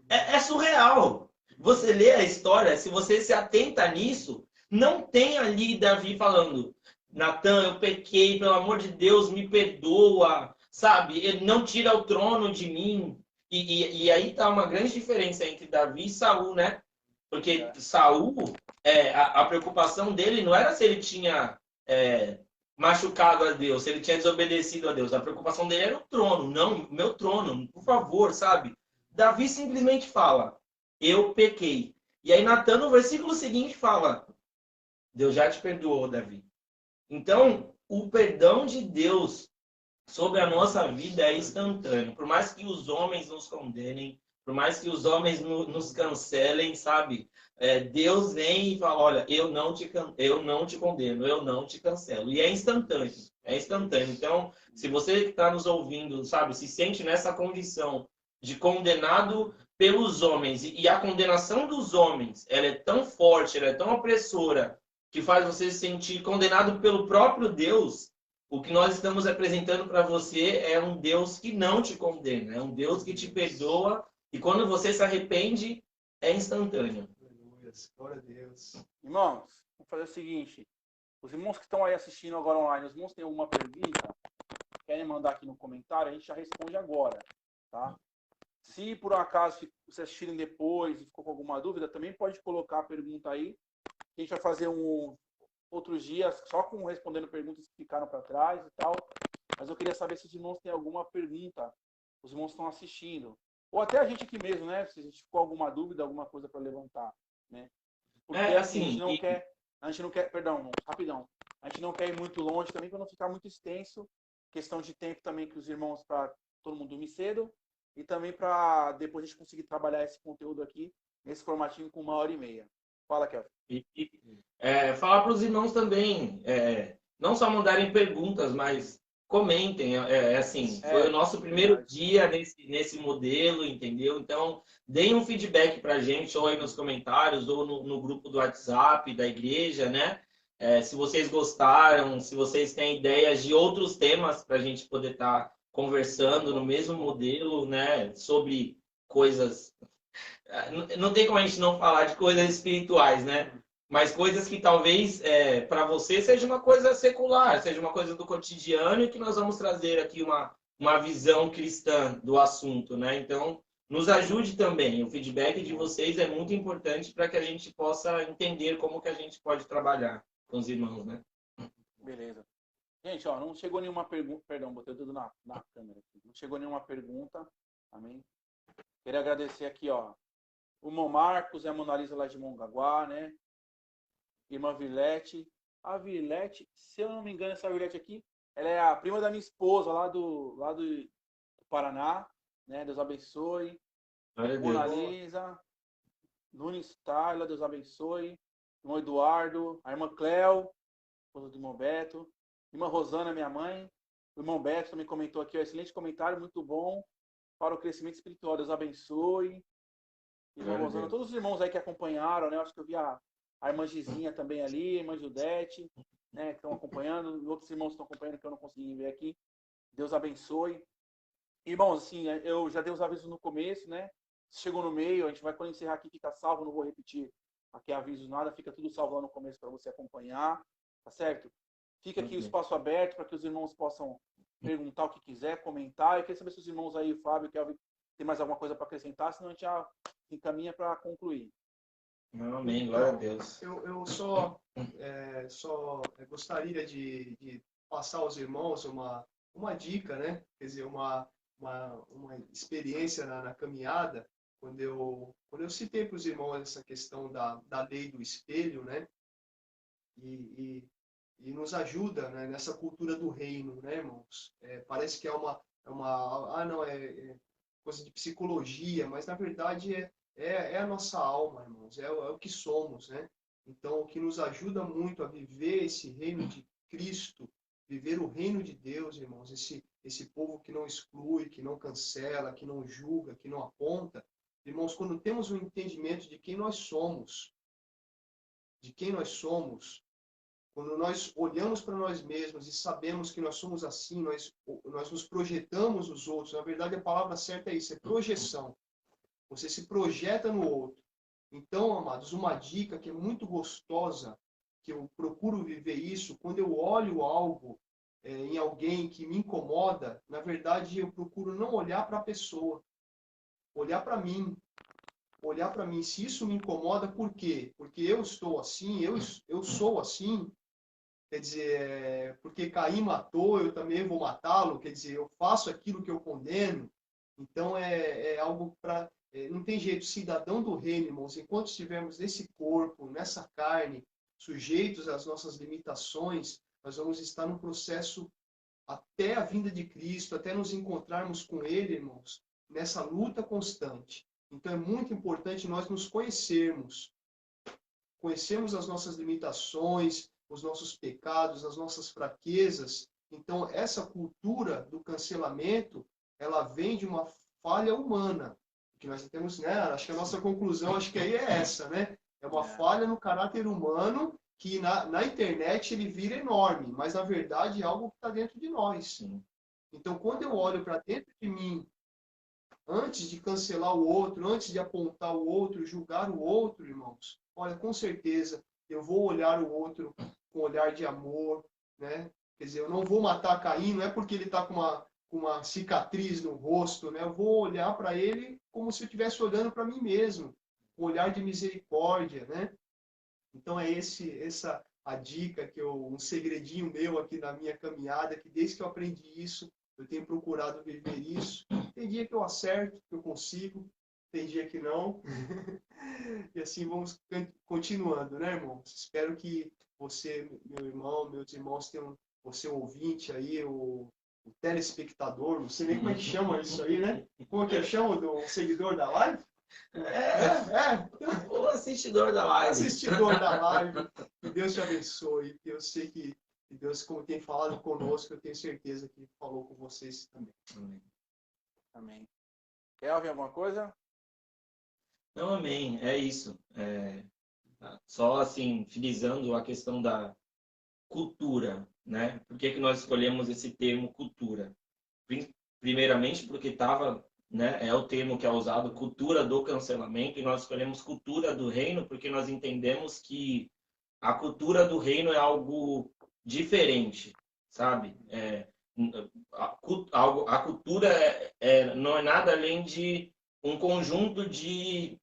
B: É surreal. Você lê a história, se você se atenta nisso, não tem ali Davi falando, Natan, eu pequei, pelo amor de Deus, me perdoa, sabe? Ele não tira o trono de mim. E aí está uma grande diferença entre Davi e Saul, né? Porque Saul, a preocupação dele não era se ele tinha machucado a Deus, se ele tinha desobedecido a Deus. A preocupação dele era o trono. Não, meu trono, por favor, sabe? Davi simplesmente fala, eu pequei. E aí Natan, no versículo seguinte, fala, Deus já te perdoou, Davi. Então, o perdão de Deus sobre a nossa vida é instantâneo. Por mais que os homens nos condenem, por mais que os homens nos cancelem, sabe? Deus vem e fala, olha, eu não te condeno, eu não te cancelo. E é instantâneo, é instantâneo. Então, se você que está nos ouvindo, sabe, se sente nessa condição de condenado pelos homens e a condenação dos homens, ela é tão forte, ela é tão opressora, que faz você se sentir condenado pelo próprio Deus, o que nós estamos apresentando para você é um Deus que não te condena, é um Deus que te perdoa, e quando você se arrepende, é instantâneo.
A: Aleluia, glória a Deus.
C: Irmãos, vamos fazer o seguinte. Os irmãos que estão aí assistindo agora online, os irmãos têm alguma pergunta? Querem mandar aqui no comentário? A gente já responde agora, tá? Se por um acaso vocês assistirem depois e ficou com alguma dúvida, também pode colocar a pergunta aí. A gente vai fazer outros dias só com respondendo perguntas que ficaram para trás e tal. Mas eu queria saber se os irmãos têm alguma pergunta. Os irmãos estão assistindo. Ou até a gente aqui mesmo, né? Se a gente ficou alguma dúvida, alguma coisa para levantar, né? Porque assim, a gente não quer, perdão, rapidão. A gente não quer ir muito longe também para não ficar muito extenso. Questão de tempo também que os irmãos, para todo mundo dormir cedo. E também para depois a gente conseguir trabalhar esse conteúdo aqui nesse formatinho com 1h30. Fala, Kelvin.
B: Falar para os irmãos também, não só mandarem perguntas, mas comentem. Foi o nosso primeiro dia nesse modelo, entendeu? Então, deem um feedback para a gente, ou aí nos comentários, ou no grupo do WhatsApp da igreja, né? Se vocês gostaram, se vocês têm ideias de outros temas para a gente poder estar conversando no mesmo modelo, né? Sobre coisas... Não tem como a gente não falar de coisas espirituais, né? Mas coisas que talvez para você seja uma coisa secular, seja uma coisa do cotidiano, e que nós vamos trazer aqui uma visão cristã do assunto, né? Então, nos ajude também. O feedback de vocês é muito importante para que a gente possa entender como que a gente pode trabalhar com os irmãos, né?
C: Beleza. Gente, ó, não chegou nenhuma pergunta. Perdão, botei tudo na câmera aqui. Não chegou nenhuma pergunta. Amém? Queria agradecer aqui, ó, o irmão Marcos e a Mona Lisa lá de Mongaguá, né? Irmã Vilete. A Vilete, se eu não me engano, essa Vilete aqui, ela é a prima da minha esposa lá do Paraná, né? Deus abençoe. Mona Lisa, Nunes Tarla, Deus abençoe. Irmão Eduardo, a irmã Cléo, esposa do irmão Beto. Irmã Rosana, minha mãe. O irmão Beto também comentou aqui, ó, excelente comentário, muito bom para o crescimento espiritual. Deus abençoe. Irmã Rosana, todos os irmãos aí que acompanharam, né? Eu acho que eu vi a irmã Gizinha também ali, a irmã Judete, né? Que estão acompanhando. Outros irmãos estão acompanhando que eu não consegui ver aqui. Deus abençoe. Irmãos, assim, eu já dei os avisos no começo, né? Chegou no meio, a gente vai, quando encerrar aqui, fica salvo, não vou repetir aqui avisos nada, fica tudo salvo lá no começo para você acompanhar, tá certo? Fica aqui o espaço aberto para que os irmãos possam perguntar o que quiser, comentar. Eu queria saber se os irmãos aí, Fábio, Kelvin, tem mais alguma coisa para acrescentar, senão a gente já encaminha para concluir.
B: Amém, glória a Deus.
A: Eu só gostaria de passar aos irmãos uma dica, né? Quer dizer, uma experiência na caminhada, quando eu citei para os irmãos essa questão da lei do espelho, né? E nos ajuda, né, nessa cultura do reino, né, irmãos? Parece que é coisa de psicologia, mas na verdade é a nossa alma, irmãos, é o que somos, né? Então, o que nos ajuda muito a viver esse reino de Cristo, viver o reino de Deus, irmãos, esse povo que não exclui, que não cancela, que não julga, que não aponta, irmãos, quando temos um entendimento de quem nós somos, quando nós olhamos para nós mesmos e sabemos que nós somos assim, nós nos projetamos os outros. Na verdade, a palavra certa é isso, é projeção. Você se projeta no outro. Então, amados, uma dica que é muito gostosa, que eu procuro viver isso, quando eu olho algo em alguém que me incomoda, na verdade, eu procuro não olhar para a pessoa, olhar para mim. Olhar para mim, se isso me incomoda, por quê? Porque eu estou assim, eu sou assim. Quer dizer, porque Caim matou, eu também vou matá-lo. Quer dizer, eu faço aquilo que eu condeno. Então, é algo para... não tem jeito, cidadão do reino, irmãos, enquanto estivermos nesse corpo, nessa carne, sujeitos às nossas limitações, nós vamos estar num processo até a vinda de Cristo, até nos encontrarmos com Ele, irmãos, nessa luta constante. Então, é muito importante nós nos conhecermos as nossas limitações, os nossos pecados, as nossas fraquezas. Então, essa cultura do cancelamento, ela vem de uma falha humana. que nós temos, né? Acho que a nossa conclusão, acho que aí é essa, né? É uma falha no caráter humano que na internet ele vira enorme, mas na verdade é algo que está dentro de nós.
B: Sim.
A: Então, quando eu olho para dentro de mim, antes de cancelar o outro, antes de apontar o outro, julgar o outro, irmãos, olha, com certeza eu vou olhar o outro com um olhar de amor, né? Quer dizer, eu não vou matar Caim, não é porque ele está com uma cicatriz no rosto, né? Eu vou olhar para ele como se eu estivesse olhando para mim mesmo, com um olhar de misericórdia, né? Então é essa a dica um segredinho meu aqui na minha caminhada, que desde que eu aprendi isso, eu tenho procurado viver isso. Tem dia que eu acerto, que eu consigo, tem dia que não. E assim vamos continuando, né, irmãos? Espero que você, meu irmão, meus irmãos tenham, você ouvinte aí, o telespectador, não sei nem como é que chama isso aí, né? Como é que eu chamo do seguidor da live?
B: O assistidor da live.
A: Assistidor da live. Que Deus te abençoe. Eu sei que Deus, como tem falado conosco, eu tenho certeza que falou com vocês também.
B: Amém.
C: Amém. Kelvin, alguma coisa?
B: Não, amém. É isso. Só assim, frisando a questão da cultura, né? Por que nós escolhemos esse termo cultura? Primeiramente porque estava, né? É o termo que é usado, cultura do cancelamento, e nós escolhemos cultura do reino porque nós entendemos que a cultura do reino é algo diferente, sabe? A cultura não é nada além de um conjunto de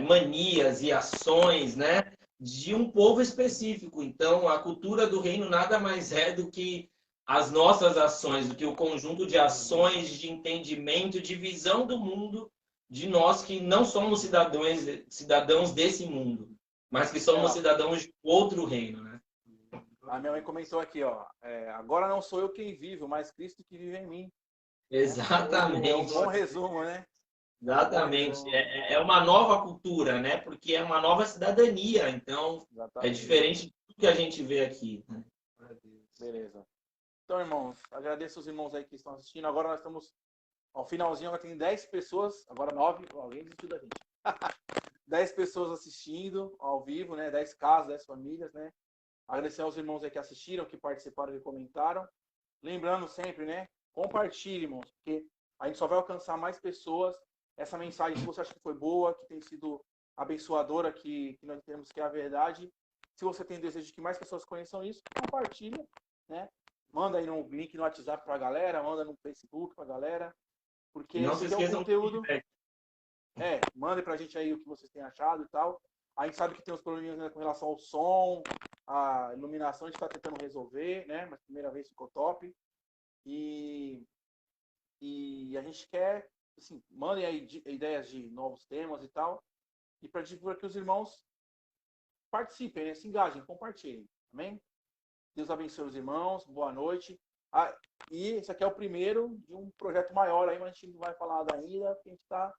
B: manias e ações, né, de um povo específico. Então, a cultura do reino nada mais é do que as nossas ações, do que o conjunto de ações, de entendimento, de visão do mundo, de nós que não somos cidadãos desse mundo, mas que somos cidadãos de outro reino, né?
C: A minha mãe comentou aqui, ó. Agora não sou eu quem vivo, mas Cristo que vive em mim.
B: Exatamente.
C: É um bom resumo, né?
B: Exatamente. É uma nova cultura, né? Porque é uma nova cidadania. Então, é diferente de tudo que a gente vê aqui. Né?
C: Beleza. Então, irmãos, agradeço os irmãos aí que estão assistindo. Agora nós estamos ao finalzinho, agora tem 10 pessoas, agora 9, alguém desistiu da gente. 10 pessoas assistindo ao vivo, né? 10 casas, 10 famílias, né? Agradecer aos irmãos aí que assistiram, que participaram e comentaram. Lembrando sempre, né? Compartilhe, irmãos, porque a gente só vai alcançar mais pessoas. Essa mensagem, se você acha que foi boa, que tem sido abençoadora, que nós temos que é a verdade. Se você tem desejo de que mais pessoas conheçam isso, compartilha, né? Manda aí um link no WhatsApp pra galera, manda no Facebook pra galera. Porque
B: não se esqueçam
C: o conteúdo. Manda pra gente aí o que vocês têm achado e tal. A gente sabe que tem uns probleminhas, né, com relação ao som, a iluminação, a gente está tentando resolver, né? Mas primeira vez ficou top. E a gente quer, assim, mandem aí ideias de novos temas e tal. E para que os irmãos participem, né? Se engajem, compartilhem. Amém? Deus abençoe os irmãos. Boa noite. E esse aqui é o primeiro de um projeto maior aí, mas a gente não vai falar nada ainda, porque a gente está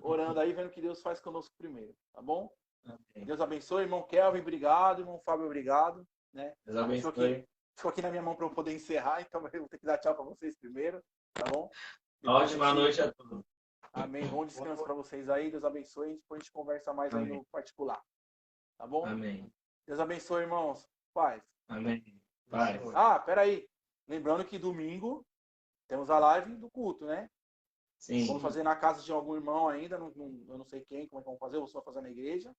C: orando aí, vendo o que Deus faz conosco primeiro, tá bom? Amém. Deus abençoe, irmão Kelvin, obrigado, irmão Fábio, obrigado, né?
B: Deus abençoe.
C: Ficou aqui na minha mão para eu poder encerrar, então eu vou ter que dar tchau para vocês primeiro, tá bom?
B: Ótima noite a todos.
C: Amém, bom descanso para vocês aí, Deus abençoe, depois a gente conversa mais aí no particular, tá bom?
B: Amém.
C: Deus abençoe, irmãos, paz.
B: Amém. Paz.
C: Peraí, lembrando que domingo temos a live do culto, né?
B: Sim.
C: Vamos fazer na casa de algum irmão ainda, eu não sei quem, como é que vamos fazer, eu vou só fazer na igreja.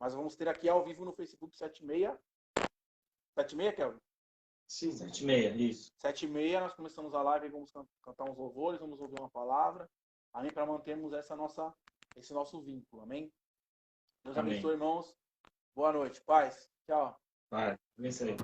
C: Mas vamos ter aqui ao vivo no Facebook 7h30. 7h30, Kelvin?
B: Sim, 7h30, isso.
C: 7h30, nós começamos a live e vamos cantar uns louvores, vamos ouvir uma palavra. Amém? Para mantermos esse nosso vínculo. Amém? Deus abençoe, irmãos. Boa noite. Paz. Tchau.
B: Paz. Abençoe.